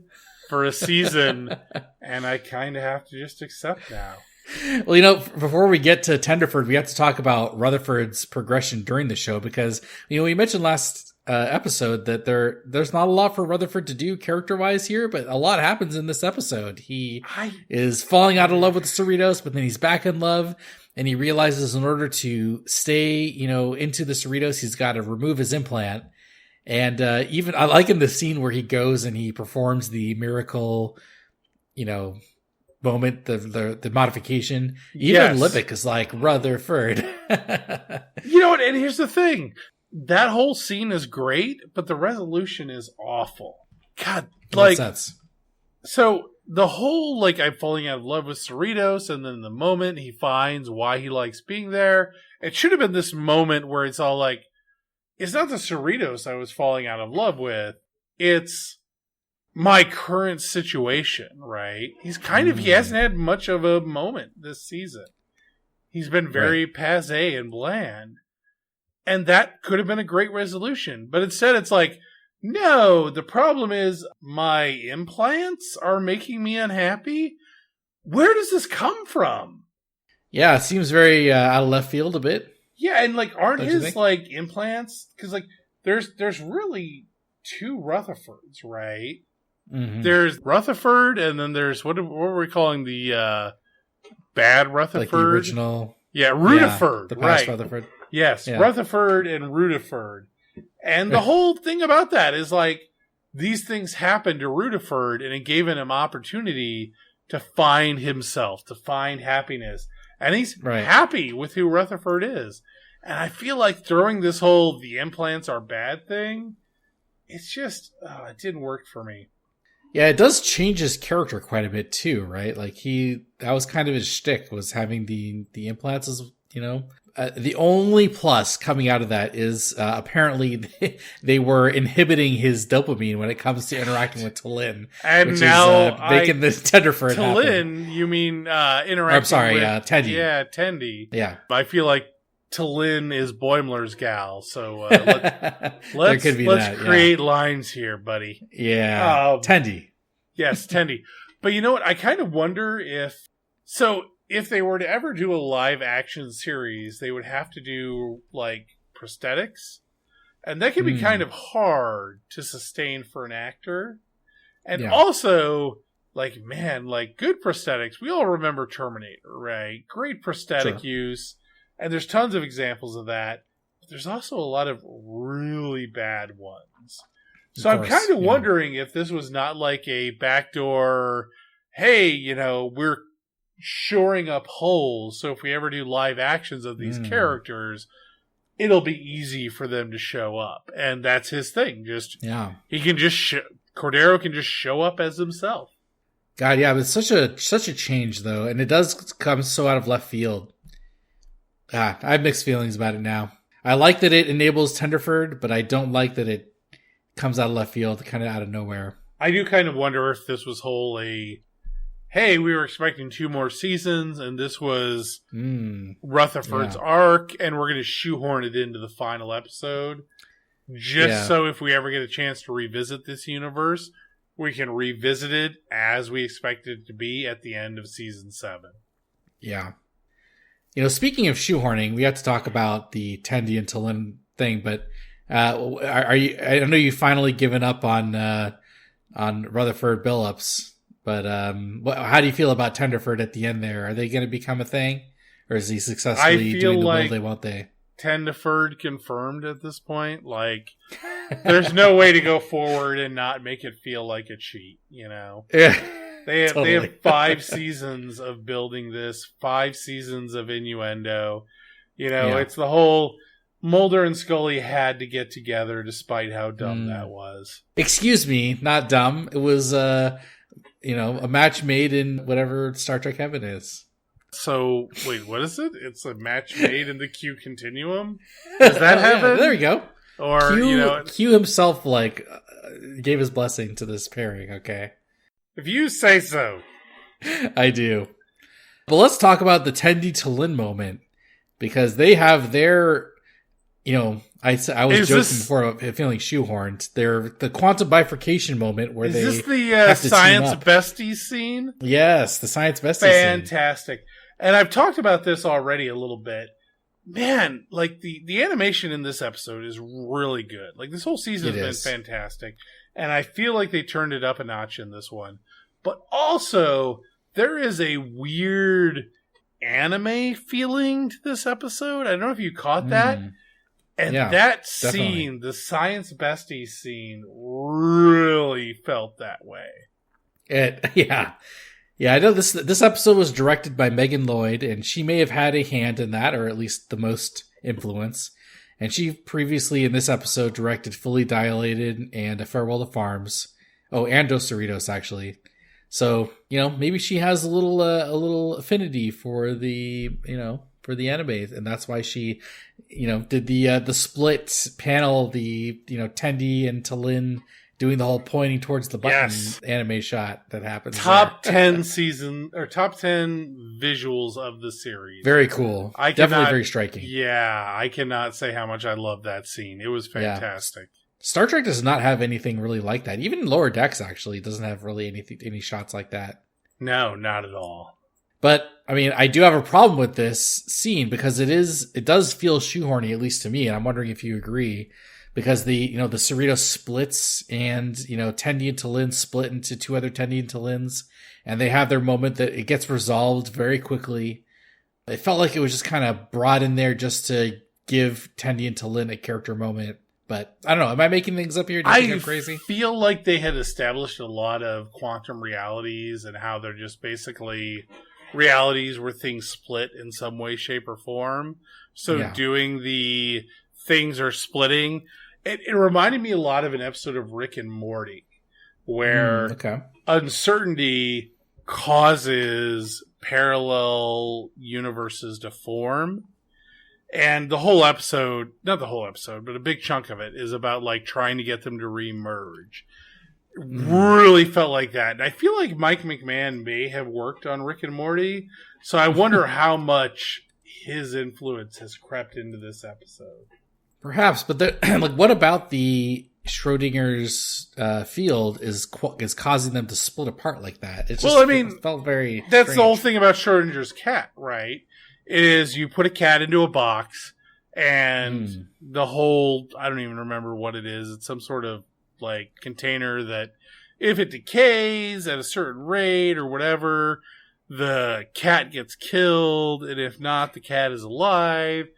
for a season, and I kind of have to just accept now. Well, before we get to Tenderford, we have to talk about Rutherford's progression during the show, because, we mentioned last episode that there's not a lot for Rutherford to do character-wise here, but a lot happens in this episode. He is falling out of love with the Cerritos, but then he's back in love, and he realizes in order to stay, into the Cerritos, he's got to remove his implant. And even I like in the scene where he goes and he performs the miracle, moment, the modification. Even Lippick is like, Rutherford. You know what? And here's the thing. That whole scene is great, but the resolution is awful. God, in what sense? So the whole, I'm falling out of love with Cerritos, and then the moment he finds why he likes being there, it should have been this moment where it's all like, it's not the Cerritos I was falling out of love with. It's my current situation, right? He hasn't had much of a moment this season. He's been very passé and bland. And that could have been a great resolution. But instead it's like, no, the problem is my implants are making me unhappy. Where does this come from? Yeah, it seems very out of left field a bit. Yeah, and aren't his implants? Because there's really two Rutherfords, right? Mm-hmm. There's Rutherford, and then there's what were we calling the bad Rutherford? The original, Rutherford, the past Rutherford. Yes, Rutherford and Rutherford, And the whole thing about that is like, these things happened to Rutherford, and it gave him opportunity to find himself, to find happiness. And he's happy with who Rutherford is. And I feel like throwing this whole the implants are bad thing, it's just, it didn't work for me. Yeah, it does change his character quite a bit too, right? Like that was kind of his shtick, was having the implants as, the only plus coming out of that is apparently they were inhibiting his dopamine when it comes to interacting with T'Lyn. And which now is making this Tenderford happen. T'Lyn, you mean interacting I'm sorry, with... Tendi. Yeah, Tendi. Yeah. I feel like T'Lyn is Boimler's gal, so let's create lines here, buddy. Yeah, Tendi. Yes, Tendi. But you know what? I kind of wonder if they were to ever do a live action series, they would have to do like prosthetics, and that can be kind of hard to sustain for an actor. And also, like, man, like good prosthetics. We all remember Terminator, right? Great prosthetic use. And there's tons of examples of that. But there's also a lot of really bad ones. So I'm kind of wondering if this was not like a backdoor, hey, we're shoring up holes. So if we ever do live actions of these characters, it'll be easy for them to show up. And that's his thing. He can just, Cordero can just show up as himself. God, yeah, but it's such a change though. And it does come so out of left field. I have mixed feelings about it now. I like that it enables Tenderford, but I don't like that it comes out of left field, kind of out of nowhere. I do kind of wonder if this was hey, we were expecting 2 more seasons, and this was Rutherford's arc, and we're going to shoehorn it into the final episode. So if we ever get a chance to revisit this universe, we can revisit it as we expect it to be at the end of season 7. Yeah. Speaking of shoehorning, we have to talk about the Tendi and T'Lyn thing, but are you? I know you've finally given up on Rutherford Billups, but how do you feel about Tenderford at the end there? Are they going to become a thing, or is he successfully doing the will they, won't they? Tenderford confirmed at this point. Like, there's no way to go forward and not make it feel like a cheat, Yeah. They have 5 seasons of building this, 5 seasons of innuendo. It's the whole Mulder and Scully had to get together despite how dumb that was. Excuse me, not dumb. It was, a match made in whatever Star Trek heaven is. So, wait, what is it? It's a match made in the Q continuum? Does that happen? There you go. Or, Q himself, gave his blessing to this pairing, okay? If you say so. I do. But let's talk about the Tendi T'Lyn moment, because they have their, I was joking before about feeling shoehorned. They're the quantum bifurcation moment where they Is this the science besties scene? Yes, the science besties scene. Fantastic. And I've talked about this already a little bit. Man, like the animation in this episode is really good. Like this whole season has been fantastic. And I feel like they turned it up a notch in this one. But also, there is a weird anime feeling to this episode. I don't know if you caught that. And that scene, definitely. The Science Besties scene, really felt that way. Yeah, I know this episode was directed by Megan Lloyd, and she may have had a hand in that, or at least the most influence. And she previously in this episode directed Fully Dilated and A Farewell to Farms. Oh, and Dos Cerritos, actually. So, maybe she has a little affinity for the anime, and that's why she, did the split panel, the, Tendi and T'Lyn doing the whole pointing towards the button anime shot that happens. Top 10 season or top 10 visuals of the series. Very cool. Definitely very striking. Yeah, I cannot say how much I love that scene. It was fantastic. Yeah. Star Trek does not have anything really like that. Even Lower Decks actually doesn't have really any shots like that. No, not at all. But I mean, I do have a problem with this scene because it does feel shoehorny, at least to me, and I'm wondering if you agree. Because the Cerritos splits and, Tendi and T'Lyn split into 2 other Tendi and T'Lyns, and they have their moment that it gets resolved very quickly. It felt like it was just kind of brought in there just to give Tendi and T'Lyn a character moment. But I don't know. Am I making things up here? Do you think I'm crazy? I feel like they had established a lot of quantum realities and how they're just basically realities where things split in some way, shape, or form. So doing the things are splitting. It reminded me a lot of an episode of Rick and Morty where uncertainty causes parallel universes to form. And the whole episode, not the whole episode, but a big chunk of it is about like trying to get them to re-merge. Really felt like that. And I feel like Mike McMahon may have worked on Rick and Morty. So I wonder how much his influence has crept into this episode. Perhaps, but like, what about the Schrodinger's field is causing them to split apart like that? It felt very that's strange. The whole thing about Schrodinger's cat, right? Is you put a cat into a box and the whole, I don't even remember what it is. It's some sort of like container that if it decays at a certain rate or whatever, the cat gets killed. And if not, the cat is alive.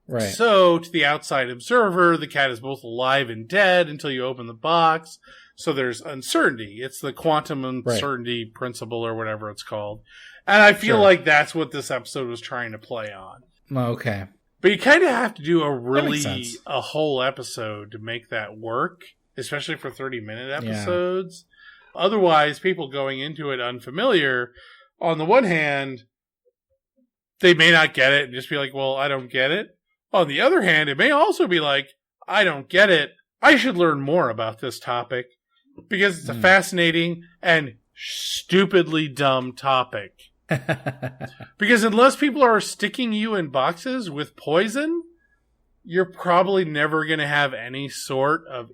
Right. So to the outside observer, the cat is both alive and dead until you open the box. So there's uncertainty. It's the quantum uncertainty principle or whatever it's called. And I feel like that's what this episode was trying to play on. Okay. But you kind of have to do a whole episode to make that work, especially for 30-minute episodes. Yeah. Otherwise, people going into it unfamiliar, on the one hand, they may not get it and just be like, well, I don't get it. On the other hand, it may also be like, I don't get it. I should learn more about this topic because it's a fascinating and stupidly dumb topic. Because unless people are sticking you in boxes with poison, you're probably never going to have any sort of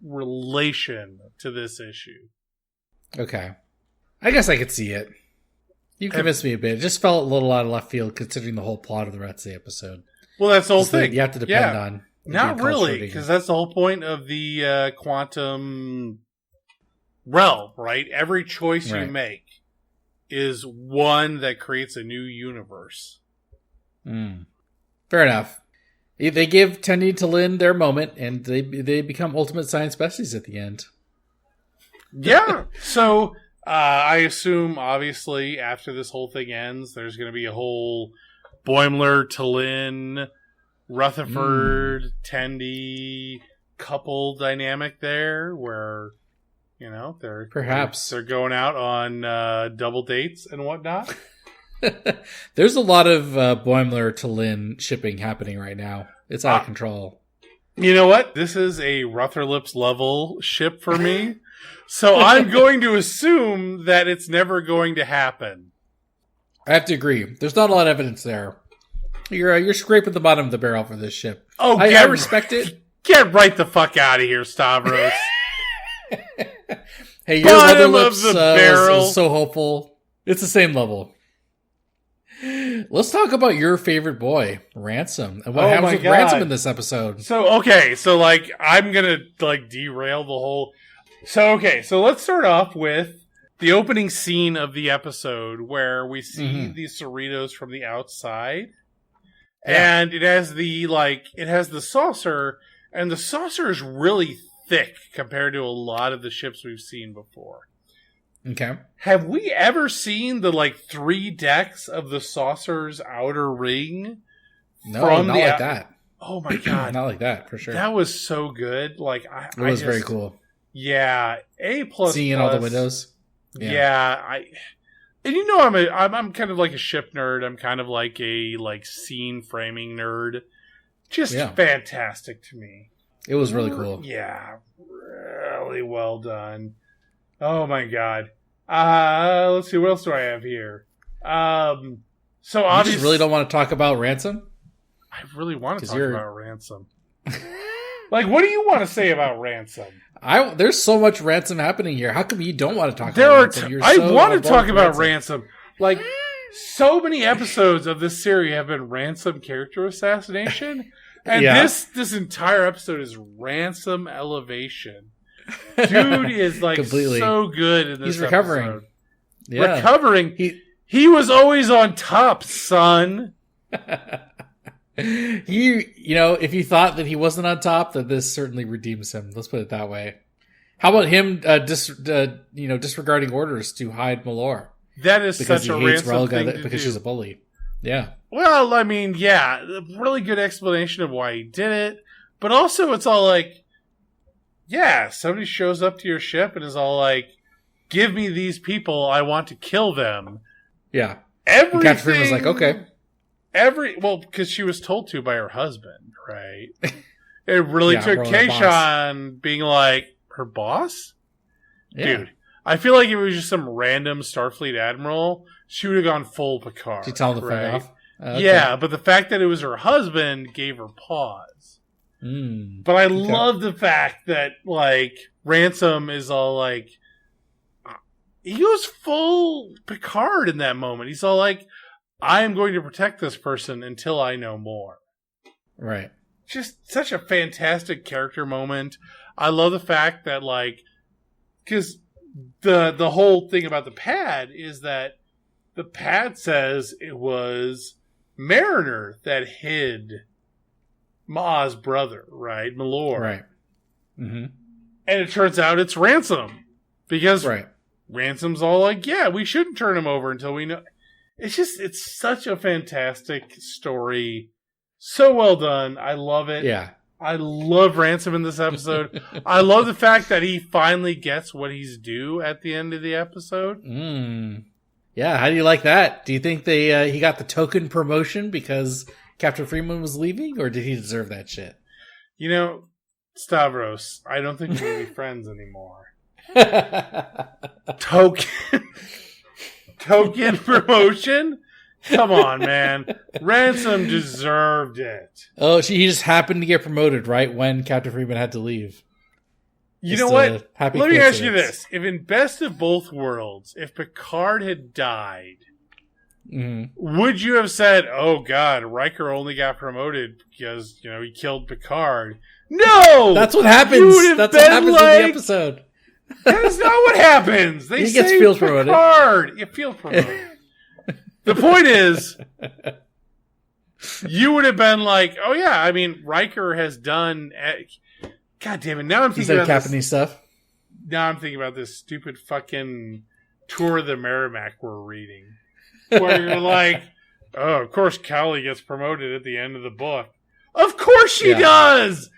relation to this issue. Okay. I guess I could see it. You convinced me a bit. It just felt a little out of left field considering the whole plot of the rest of the episode. Well, that's the whole thing. You have to depend on. Not really, because that's the whole point of the quantum realm, right? Every choice you make is one that creates a new universe. Fair enough. They give Tendi to Lynn their moment, and they become ultimate science besties at the end. Yeah. So I assume, obviously, after this whole thing ends, there's going to be a whole Boimler to Lynn, Rutherford, Tendi couple dynamic there, where they're going out on double dates and whatnot. There's a lot of Boimler to Lynn shipping happening right now. It's out of control. You know what? This is a Rutherlips level ship for me. So I'm going to assume that it's never going to happen. I have to agree. There's not a lot of evidence there. You're scraping the bottom of the barrel for this ship. Oh, I respect it. Get right the fuck out of here, Stavros. Hey, your Rutherlips was so hopeful. It's the same level. Let's talk about your favorite boy, Ransom, and what happens with Ransom in this episode. So I'm gonna derail the whole. So let's start off with the opening scene of the episode where we see these Cerritos from the outside, and it has the saucer, and the saucer is really thick compared to a lot of the ships we've seen before. Okay. Have we ever seen the 3 decks of the saucer's outer ring? No, not like that. Oh my god. Not like that, for sure. That was so good. It was very cool. Yeah. A++. Seeing all the windows. Yeah. I'm kind of like a ship nerd. I'm kind of like a scene framing nerd. Just fantastic to me. It was really cool. Yeah. Really well done. Oh my god. Let's see, what else do I have here? So obviously, you just really don't want to talk about Ransom? I really want to talk about Ransom. What do you want to say about Ransom? There's so much Ransom happening here. How come you don't want to talk about Ransom? I want to talk about Ransom. So many episodes of this series have been Ransom character assassination. And this entire episode is Ransom elevation. Dude is completely so good in this. He's recovering. Episode. Yeah. Recovering. He was always on top, son. If you thought that he wasn't on top, that this certainly redeems him. Let's put it that way. How about him disregarding orders to hide Malor? That is because such a he hates Ransom thing Relga to because do. she's a bully. Yeah. Well, I mean, yeah, a really good explanation of why he did it. But also, it's all like, yeah, somebody shows up to your ship and is all like, give me these people, I want to kill them. Yeah. Everything. Captain Freeman was like, okay. Because she was told to by her husband, right? It really took her Kayshawn being like, her boss? Yeah. Dude, I feel like if it was just some random Starfleet admiral, she would have gone full Picard. She told him to fuck off? Okay. Yeah, but the fact that it was her husband gave her pause. But I love the fact that, like, Ransom is all like, he goes full Picard in that moment. He's all like, I am going to protect this person until I know more. Right. Just such a fantastic character moment. I love the fact that, like, because the whole thing about the pad is that the pad says it was Mariner that hid Ma's brother, right? Malor. Right. Mm-hmm. And it turns out it's Ransom. Because right. Ransom's all like, yeah, we shouldn't turn him over until we know. It's such a fantastic story. So well done. I love it. Yeah. I love Ransom in this episode. I love the fact that he finally gets what he's due at the end of the episode. Yeah, how do you like that? Do you think he got the token promotion because Captain Freeman was leaving, or did he deserve that shit? You know, Stavros, I don't think we're going to be friends anymore. Token promotion? Come on, man. Ransom deserved it. Oh, he just happened to get promoted right when Captain Freeman had to leave. You know what? Let me ask you this. If in Best of Both Worlds, if Picard had died, would you have said, oh God, Riker only got promoted because, he killed Picard? No! That's what happens. That's what happens in the episode. That is not what happens. They he gets saved field Picard. Promoted. You field promoted. The point is, you would have been like, oh yeah, I mean, Riker has done... God damn it, now I'm thinking about Captain-y stuff? Now I'm thinking about this stupid fucking Tour of the Merrimack we're reading. Where you're like, oh, of course Callie gets promoted at the end of the book. Of course she does!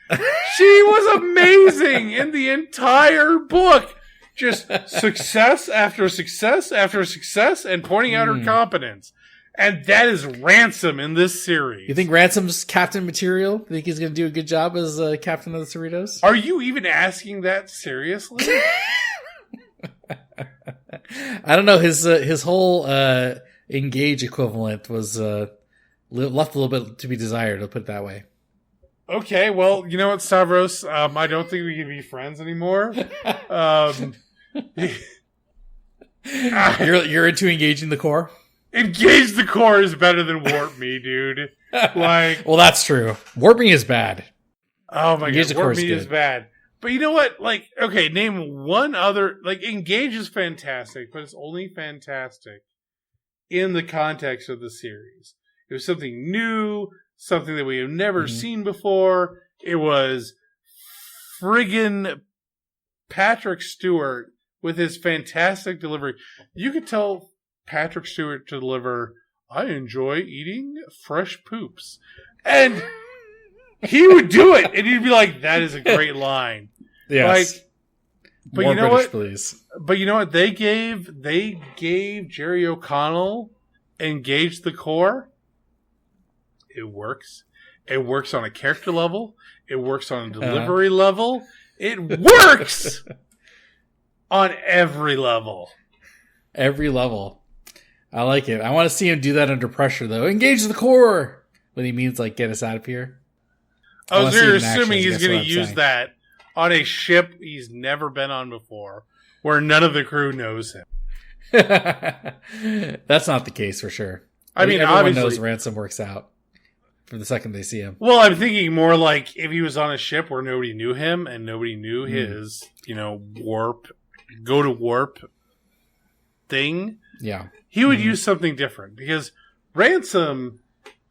She was amazing in the entire book. Just success after success after success and pointing out her competence. And that is Ransom in this series. You think Ransom's captain material? You think he's going to do a good job as captain of the Cerritos? Are you even asking that seriously? I don't know. His whole Engage equivalent was left a little bit to be desired. I'll put it that way. Okay, well, you know what, Stavros? I don't think we can be friends anymore. You're into engaging the core? Engage the core is better than warp me, dude. Like, well, that's true. Warp me is bad. Oh my God, warp me is bad. But you know what? Like, okay, name one other. Like, Engage is fantastic, but it's only fantastic in the context of the series. It was something new, something that we have never seen before. It was friggin' Patrick Stewart with his fantastic delivery. You could tell Patrick Stewart to deliver, I enjoy eating fresh poops. And he would do it. And he'd be like, that is a great line. Yes. Like, but more you know British, what? Please. But you know what? They gave Jerry O'Connell Engage the Core. It works. It works on a character level. It works on a delivery level. It works on every level. Every level. I like it. I want to see him do that under pressure, though. Engage the core! When he means, like, get us out of here. Oh, so you're assuming he's going to use that on a ship he's never been on before, where none of the crew knows him. That's not the case, for sure. I mean, everyone obviously knows Ransom works out from the second they see him. Well, I'm thinking more like if he was on a ship where nobody knew him and nobody knew his, warp, go to warp thing. Yeah. He would use something different because Ransom,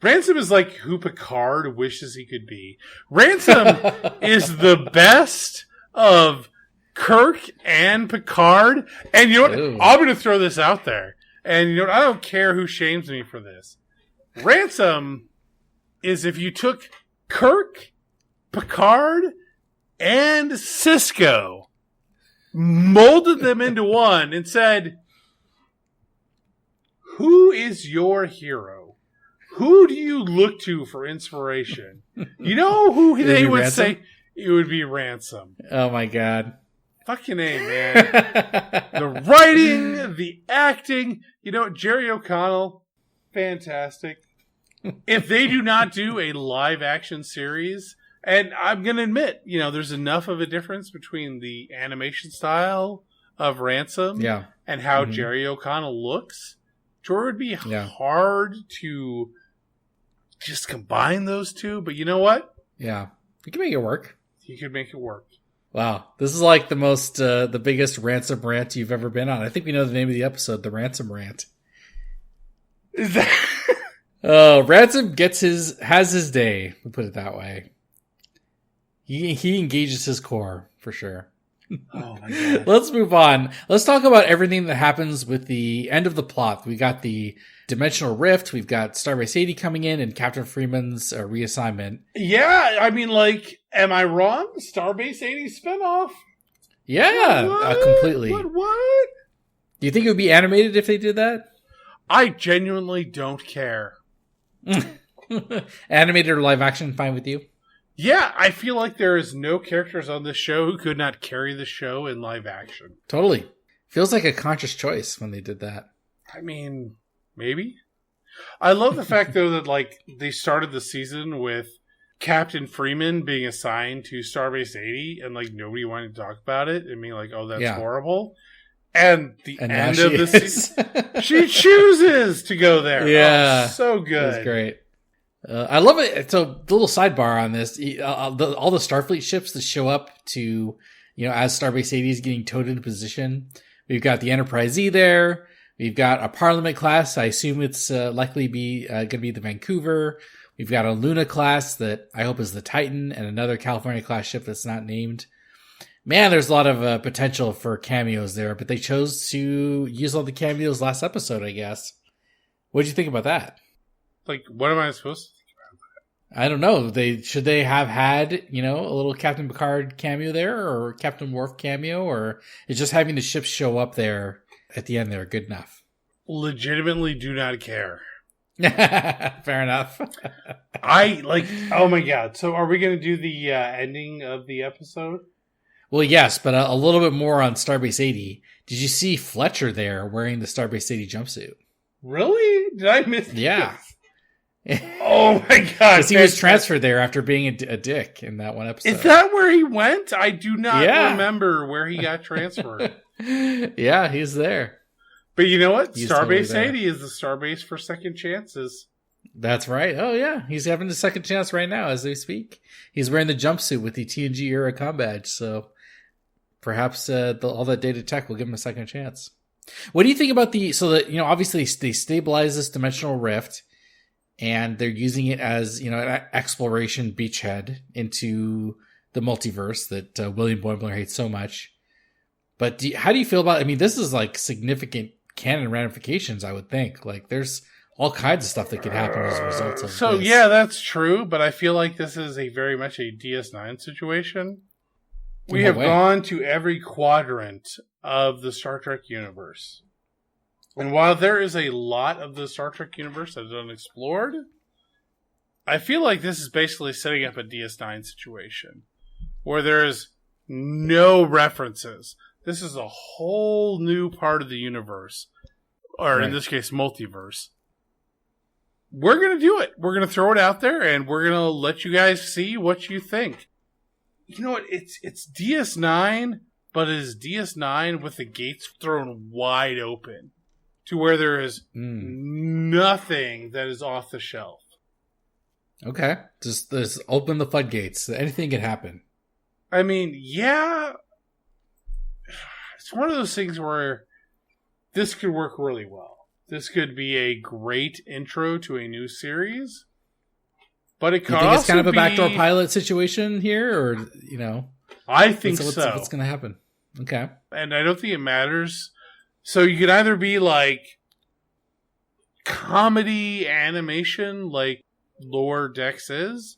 Ransom is like who Picard wishes he could be. Ransom is the best of Kirk and Picard. And you know what? Ooh. I'm going to throw this out there. And you know what? I don't care who shames me for this. Ransom is if you took Kirk, Picard, and Sisko, molded them into one, and said, who is your hero? Who do you look to for inspiration? You know who they would Ransom? say? It would be Ransom. Oh my god. Fucking A, man. The writing, the acting, you know, Jerry O'Connell, fantastic. If they do not do a live action series, and I'm going to admit, you know, there's enough of a difference between the animation style of Ransom and how Jerry O'Connell looks. Sure, it would be hard to just combine those two, but you know what? Yeah. You can make it work. You could make it work. Wow. This is like the biggest Ransom Rant you've ever been on. I think we know the name of the episode, the Ransom Rant. Is that... Ransom has his day. We'll put it that way. He engages his core, for sure. Oh my god. Let's move on. Let's talk about everything that happens with the end of the plot. We got the dimensional rift. We've got Starbase 80 coming in and Captain Freeman's reassignment. Yeah, I mean, like, am I wrong? Starbase 80 spinoff? Yeah, completely. What? Do you think it would be animated if they did that? I genuinely don't care. Animated or live action, fine with you? Yeah, I feel like there is no characters on this show who could not carry the show in live action. Totally. Feels like a conscious choice when they did that. I mean, maybe. I love the fact, though, that, like, they started the season with Captain Freeman being assigned to Starbase 80, and, like, nobody wanted to talk about it, and being like, oh, that's horrible. And the end of the season, she chooses to go there. Yeah. Oh, so good. That's great. I love it. So, the little sidebar on this, all the Starfleet ships that show up to, you know, as Starbase 80 is getting towed into position. We've got the Enterprise E there. We've got a Parliament class. I assume it's likely going to be the Vancouver. We've got a Luna class that I hope is the Titan, and another California class ship that's not named. Man, there's a lot of potential for cameos there, but they chose to use all the cameos last episode, I guess. What did you think about that? Like, what am I supposed to think about that? I don't know. Should they have had, you know, a little Captain Picard cameo there, or Captain Worf cameo, or is just having the ships show up there at the end there good enough? Legitimately do not care. Fair enough. Oh my god. So are we going to do the ending of the episode? Well, yes, but a little bit more on Starbase 80. Did you see Fletcher there wearing the Starbase 80 jumpsuit? Really? Did I miss this? Yeah. Oh my god. Because he was transferred there after being a dick in that one episode. Is that where he went? I do not remember where he got transferred. Yeah, he's there. But you know what? He's Starbase totally 80 is the starbase for second chances. That's right. Oh, yeah. He's having the second chance right now as they speak. He's wearing the jumpsuit with the TNG era comm badge, so perhaps all that data tech will give him a second chance. What do you think about obviously they stabilize this dimensional rift, and they're using it as, you know, an exploration beachhead into the multiverse that William Boimler hates so much. But how do you feel about, I mean, this is like significant canon ramifications, I would think. Like, there's all kinds of stuff that could happen as a result of this. Yeah, that's true, but I feel like this is very much a DS9 situation. We have gone to every quadrant of the Star Trek universe. And while there is a lot of the Star Trek universe that is unexplored, I feel like this is basically setting up a DS9 situation where there's no references. This is a whole new part of the universe, or in this case, multiverse. We're going to do it. We're going to throw it out there, and we're going to let you guys see what you think. You know what? It's DS9, but it is DS9 with the gates thrown wide open to where there is nothing that is off the shelf. Okay. Just open the floodgates. Anything can happen. I mean, yeah. It's one of those things where this could work really well. This could be a great intro to a new series. But it could you think also it's kind of a be... backdoor pilot situation here, or you know? I think what's going to happen? Okay, and I don't think it matters. So you could either be like comedy animation, like Lower Decks is,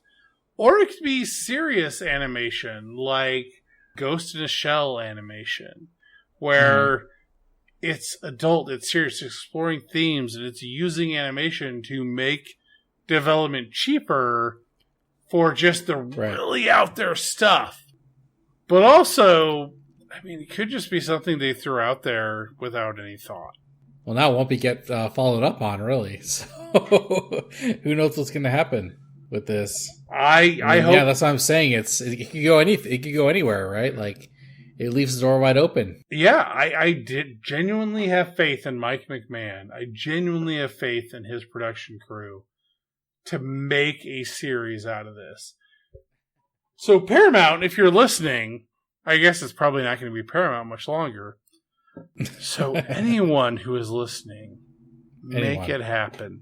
or it could be serious animation, like Ghost in a Shell animation, where it's adult, it's serious, exploring themes, and it's using animation to make development cheaper for just the really out there stuff. But also, I mean, it could just be something they threw out there without any thought. Well, now it won't be followed up on, really. So who knows what's going to happen with this? I hope. Yeah, that's what I'm saying. It could go it could go anywhere, right? Like, it leaves the door wide open. Yeah, I did genuinely have faith in Mike McMahon. I genuinely have faith in his production crew to make a series out of this. So Paramount, if you're listening, I guess it's probably not going to be Paramount much longer. So anyone who is listening, make it happen.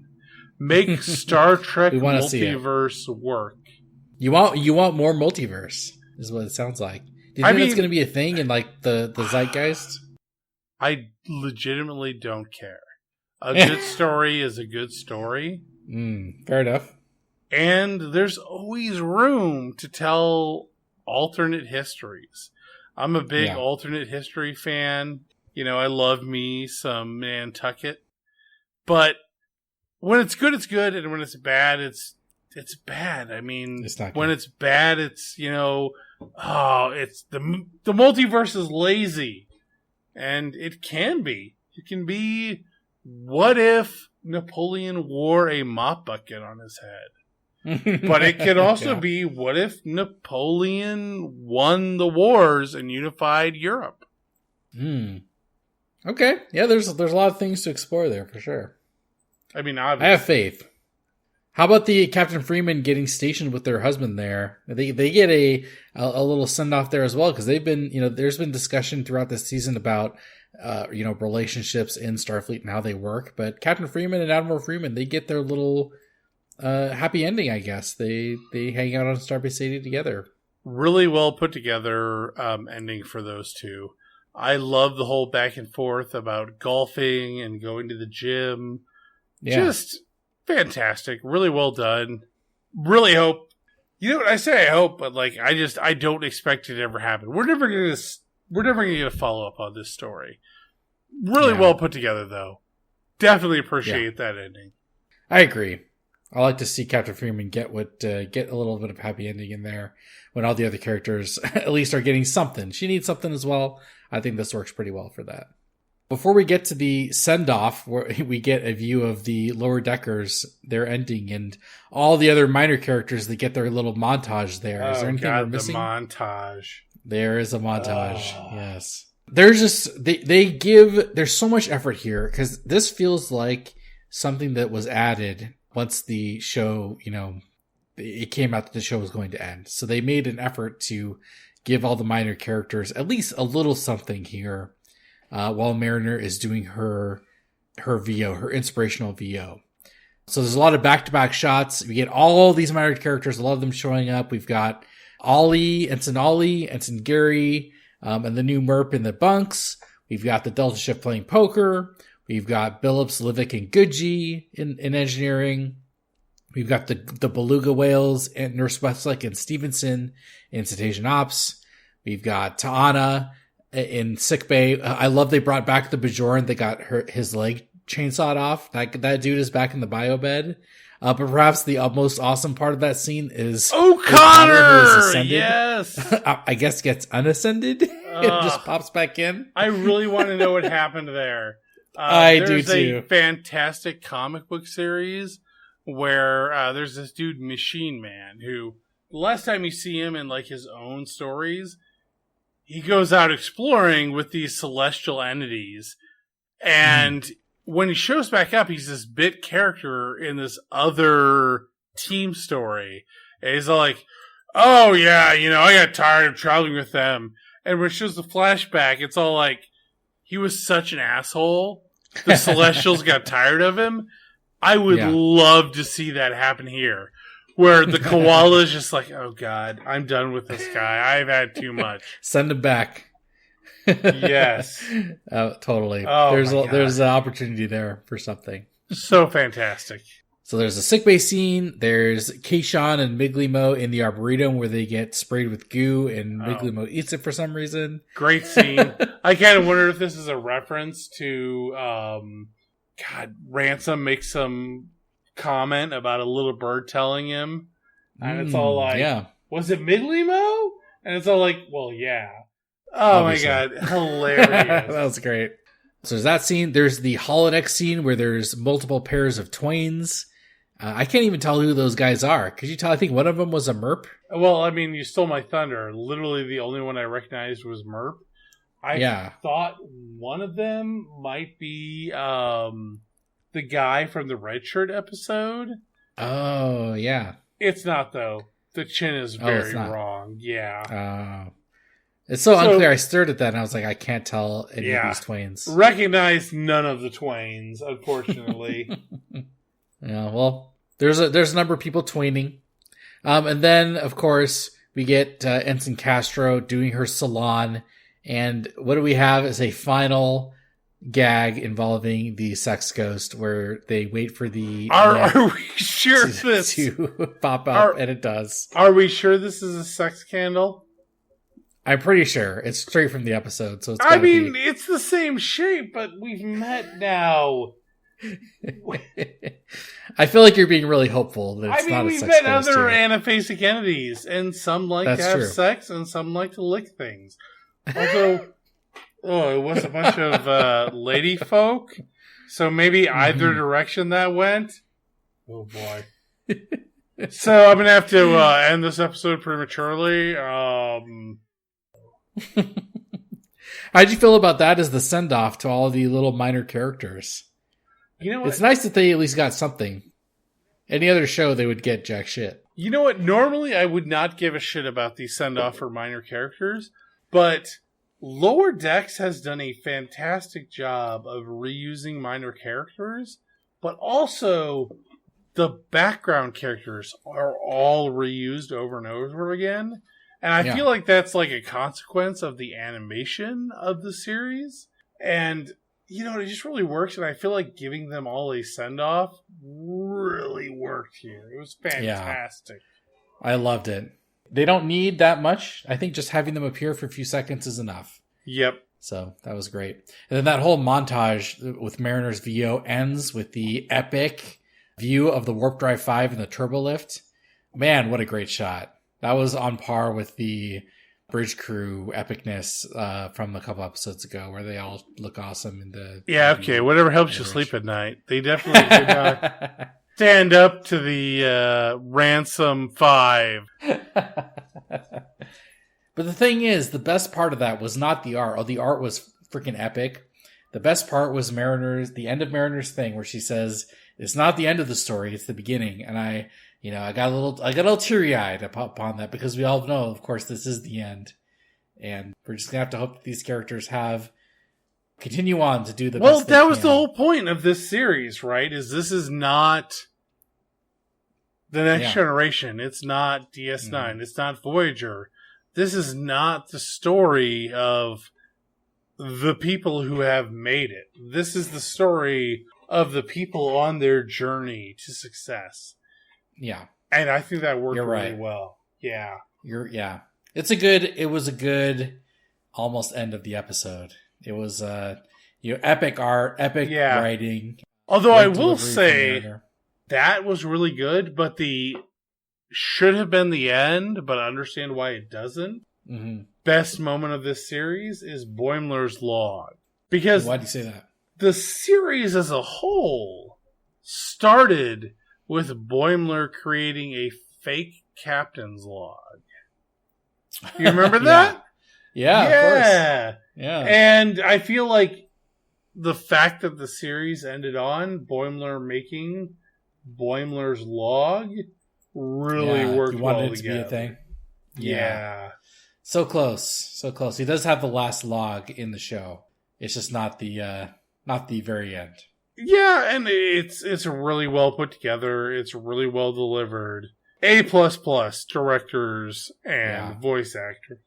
Make Star Trek multiverse work. You want more multiverse, is what it sounds like. Do you think it's going to be a thing in like the zeitgeist? I legitimately don't care. A good story is a good story. Fair enough. And there's always room to tell alternate histories. I'm a big alternate history fan. You know, I love me some Nantucket. But when it's good, it's good. And when it's bad, it's bad. I mean, when it's bad, it's, you know, it's the multiverse is lazy. And it can be. It can be, what if Napoleon wore a mop bucket on his head? But it could also be, what if Napoleon won the wars and unified Europe? Okay. Yeah, there's a lot of things to explore there for sure. I mean, obviously. I have faith. How about the Captain Freeman getting stationed with their husband there? They get a little send off there as well, because they've been, you know, there's been discussion throughout this season about you know, relationships in Starfleet and how they work. But Captain Freeman and Admiral Freeman, they get their little happy ending, I guess. They hang out on Starbase 80 together. Really well put together ending for those two. I love the whole back and forth about golfing and going to the gym. Yeah. Just fantastic. Really well done. Really hope. You know what I say? I hope, but like I don't expect it to ever happen. We're never gonna get a follow up on this story. Really well put together, though. Definitely appreciate that ending. I agree. I like to see Captain Freeman get a little bit of happy ending in there when all the other characters at least are getting something. She needs something as well. I think this works pretty well for that. Before we get to the send-off, where we get a view of the Lower Deckers, their ending, and all the other minor characters that get their little montage there. Is there anything we're missing? The montage. There is a montage. Yes. There's just, there's so much effort here, because this feels like something that was added once the show, you know, it came out that the show was going to end. So they made an effort to give all the minor characters at least a little something here, while Mariner is doing her VO, her inspirational VO. So there's a lot of back-to-back shots. We get all these minor characters, a lot of them showing up. We've got Ollie, Ensign Gary, and the new MERP in the bunks. We've got the Delta shift playing poker. We've got Billups, Livick, and Goodgie in engineering. We've got the Beluga whales and Nurse Westlake and Stevenson in Cetacean Ops. We've got Ta'ana in sickbay. I love they brought back the Bajoran that got his leg chainsawed off. That dude is back in the bio bed. But perhaps the most awesome part of that scene is O'Connor. Yes, I guess gets unascended. It just pops back in. I really want to know what happened there. I do too. There's a fantastic comic book series where there's this dude Machine Man who, the last time you see him in like his own stories, he goes out exploring with these celestial entities, and when he shows back up, he's this bit character in this other team story. And he's like, oh yeah, you know, I got tired of traveling with them. And when it shows the flashback, it's all like, he was such an asshole. The Celestials got tired of him. I would love to see that happen here. where the koala is just like, oh God, I'm done with this guy. I've had too much. Send him back. Yes. Totally. Oh, there's an opportunity there for something. So fantastic. So there's a sickbay scene. There's Keishan and Miglimo in the Arboretum where they get sprayed with goo and Miglimo eats it for some reason. Great scene. I kind of wonder if this is a reference to, Ransom makes some comment about a little bird telling him. And it's all like, was it Miglimo? And it's all like, well, yeah. Oh obviously. My God. Hilarious. That was great. So there's that scene. There's the holodeck scene where there's multiple pairs of twains. I can't even tell who those guys are. Could you tell? I think one of them was a Merp. Well, I mean, you stole my thunder. Literally the only one I recognized was Merp. I thought one of them might be the guy from the Red Shirt episode. Oh, yeah. It's not, though. The chin is very wrong. Yeah. It's so unclear. I stared at that and I was like, I can't tell any of these twains. Recognize none of the twains, unfortunately. Yeah, well, there's a number of people tweening. And then, of course, we get Ensign Castro doing her salon. And what do we have as a final gag involving the sex ghost where they wait for the... Are we sure to pop up, and it does. Are we sure this is a sex candle? I'm pretty sure. It's straight from the episode, so it's it's the same shape, but we've met now. I feel like you're being really hopeful that it's not a sex we've met ghost other here. anaphasic entities, and some like to have sex, and some like to lick things. Although, it was a bunch of lady folk, so maybe either direction that went. Oh boy. So I'm going to have to end this episode prematurely. How'd you feel about that as the send-off to all the little minor characters? You know what? It's nice that they at least got something. Any other show, they would get jack shit. You know what? Normally, I would not give a shit about the send-off for minor characters, but Lower Decks has done a fantastic job of reusing minor characters, but also the background characters are all reused over and over again. And I feel like that's like a consequence of the animation of the series. And, it just really works. And I feel like giving them all a send-off really worked here. It was fantastic. Yeah. I loved it. They don't need that much. I think just having them appear for a few seconds is enough. Yep. So that was great. And then that whole montage with Mariner's VO ends with the epic view of the Warp Drive 5 and the turbo lift. Man, what a great shot. That was on par with the Bridge Crew epicness from a couple episodes ago where they all look awesome in the... Yeah, okay. Whatever helps you sleep at night. They definitely did not stand up to the Ransom 5. But the thing is, the best part of that was not the art. Oh, the art was freaking epic. The best part was the end of Mariner's thing where she says, it's not the end of the story, it's the beginning. And I got a little teary-eyed upon that because we all know, of course, this is the end. And we're just going to have to hope that these characters continue on to do the best they can. Well, that was the whole point of this series, right? This is not the Next Generation. It's not DS9. It's not Voyager. This is not the story of the people who have made it. This is the story of the people on their journey to success. Yeah. And I think that worked really well. Yeah. It was a good almost end of the episode. It was epic art, epic writing. Although I will say that was really good, but the should have been the end, but I understand why it doesn't. Mm-hmm. Best moment of this series is Boimler's log. Because why do you say that? The series as a whole started with Boimler creating a fake captain's log. You remember that? Yeah, of course. Yeah. And I feel like the fact that the series ended on Boimler making Boimler's log really worked well together. To be a thing. Yeah. So close. He does have the last log in the show. It's just not the very end. Yeah, and it's really well put together. It's really well delivered. A++ directors and voice actor.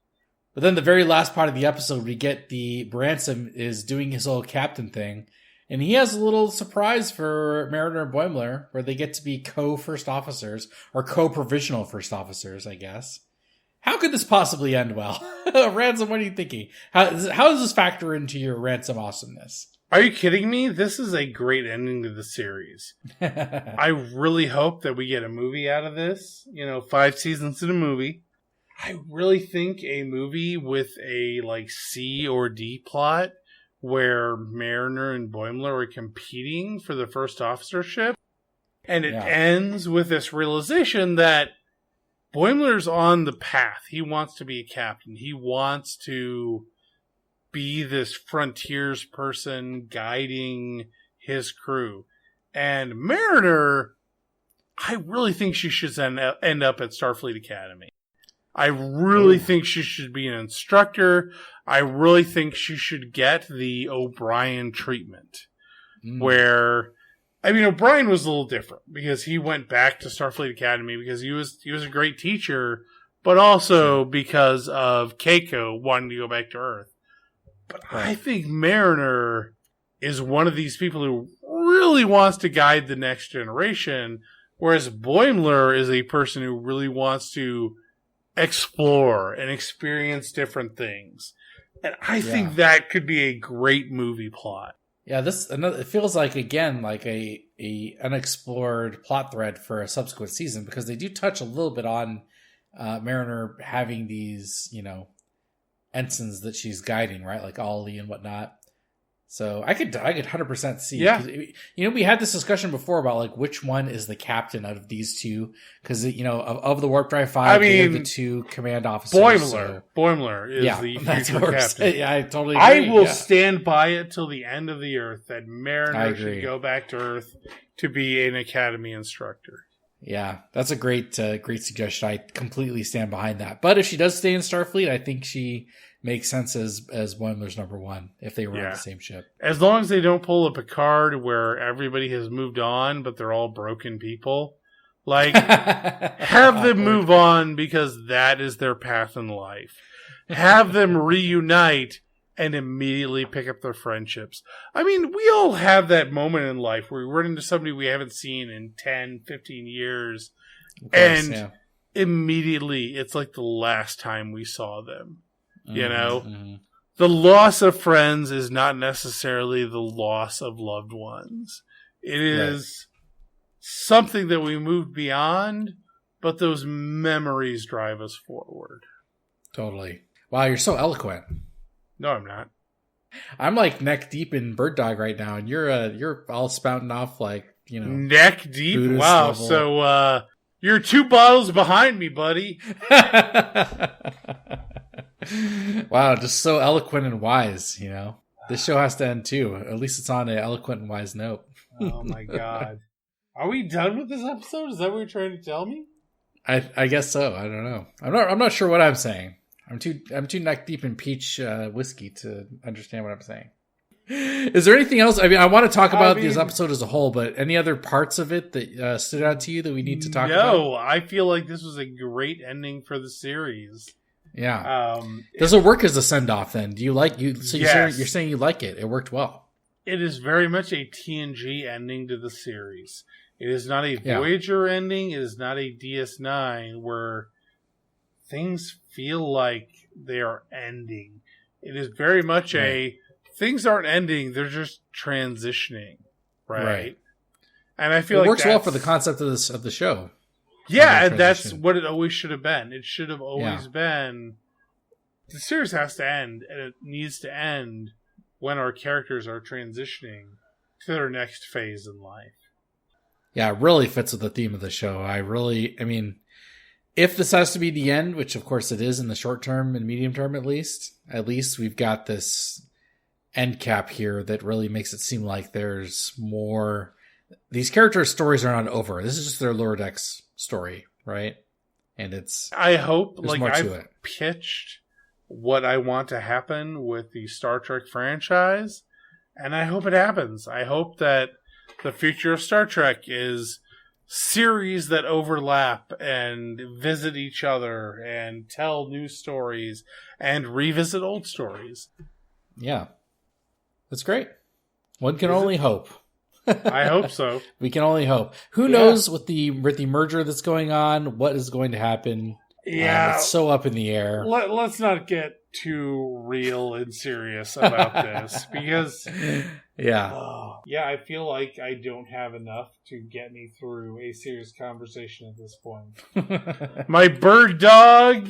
But then the very last part of the episode, we get the Ransom is doing his whole captain thing. And he has a little surprise for Mariner and Boimler, where they get to be co-first officers, or co-provisional first officers, I guess. How could this possibly end well? Ransom, what are you thinking? How does this factor into your Ransom awesomeness? Are you kidding me? This is a great ending to the series. I really hope that we get a movie out of this. 5 seasons in a movie. I really think a movie with a C or D plot where Mariner and Boimler are competing for the first officership. And it ends with this realization that Boimler's on the path. He wants to be a captain. He wants to be this frontiers person guiding his crew. And Mariner, I really think she should end up at Starfleet Academy. I really think she should be an instructor. I really think she should get the O'Brien treatment. Where, O'Brien was a little different because he went back to Starfleet Academy because he was a great teacher, but also because of Keiko wanting to go back to Earth. But I think Mariner is one of these people who really wants to guide the next generation, whereas Boimler is a person who really wants to explore and experience different things. And I think that could be a great movie plot. Yeah, it feels like, again, like a unexplored plot thread for a subsequent season, because they do touch a little bit on Mariner having these, ensigns that she's guiding, right? Like Ollie and whatnot. So I could 100% see. Yeah. We had this discussion before about which one is the captain out of these two, because of the Warp Drive 5, they are the two command officers. Boimler is the future captain. Yeah, I totally agree. I will stand by it till the end of the Earth that Mariner should go back to Earth to be an academy instructor. Yeah, that's a great suggestion. I completely stand behind that. But if she does stay in Starfleet, I think she makes sense as Boimler's number one if they were on the same ship. As long as they don't pull a Picard where everybody has moved on, but they're all broken people. Have them move on because that is their path in life. Have them reunite and immediately pick up their friendships. We all have that moment in life where we run into somebody we haven't seen in 10, 15 years. Immediately it's like the last time we saw them. The loss of friends is not necessarily the loss of loved ones. It is something that we moved beyond, but those memories drive us forward. Totally. Wow, you're so eloquent. No, I'm not. I'm neck deep in Bird Dog right now, and you're all spouting off neck deep. Buddhist wow. level. So you're 2 bottles behind me, buddy. Wow, just so eloquent and wise. This show has to end too. At least it's on an eloquent and wise note. Oh my god. Are we done with this episode? Is that what you're trying to tell me? I guess so. I don't know. I'm not sure what I'm saying. I'm too neck deep in peach whiskey to understand what I'm saying. Is there anything else? I want to talk about this episode as a whole, but any other parts of it that stood out to you that we need to talk about? No, I feel like this was a great ending for the series. Yeah. Does it work as a send-off then? Do you like you? So you're saying you like it. It worked well. It is very much a TNG ending to the series. It is not a Voyager ending. It is not a DS9 where things feel like they are ending. It is very much things aren't ending. They're just transitioning. Right. And I feel it works well for the concept of the show. Yeah, and that's what it always should have been. It should have always been. The series has to end, and it needs to end when our characters are transitioning to their next phase in life. Yeah, it really fits with the theme of the show. If this has to be the end, which of course it is in the short term and medium term at least we've got this end cap here that really makes it seem like there's more. These characters' stories are not over. This is just their Lower Decks story, right? And I hope, I've pitched what I want to happen with the Star Trek franchise, and I hope it happens. I hope that the future of Star Trek is series that overlap and visit each other and tell new stories and revisit old stories. Yeah. That's great. One can only hope. I hope so. We can only hope. Who knows with the merger that's going on, what is going to happen? Yeah. It's so up in the air. Let's not get too real and serious about this because I feel like I don't have enough to get me through a serious conversation at this point. My bird dog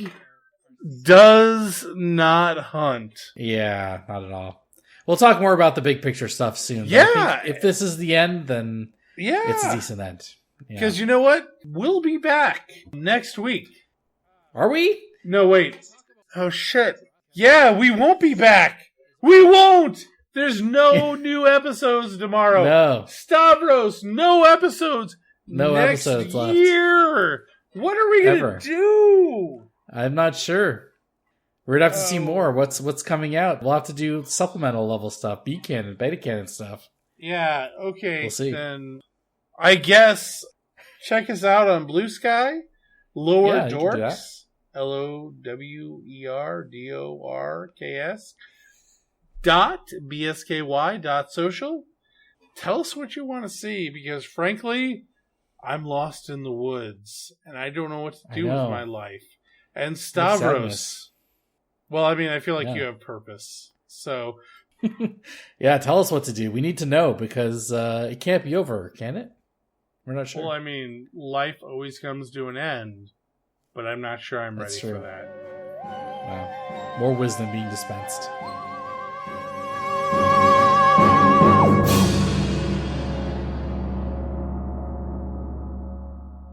does not hunt. Yeah, not at all. We'll talk more about the big picture stuff soon. Yeah. If this is the end, then it's a decent end. Because you know what? We'll be back next week. Are we? No, wait. Oh, shit. Yeah, we won't be back. We won't. There's no new episodes tomorrow. No. Stavros, no episodes. No next episodes year. left. What are we going to do? I'm not sure. We're going to have to see more. What's coming out? We'll have to do supplemental level stuff, B canon, beta canon stuff. Yeah, okay. We'll see. Then I guess check us out on Blue Sky, Lower Dorks, LOWERDORKS .BSKY.social. Tell us what you want to see, because frankly, I'm lost in the woods and I don't know what to do with my life. And Stavros. Well, I mean, I feel like you have purpose. So, yeah, tell us what to do. We need to know, because it can't be over, can it? We're not sure. Well, I mean, life always comes to an end, but I'm not sure I'm ready for that. Wow. More wisdom being dispensed.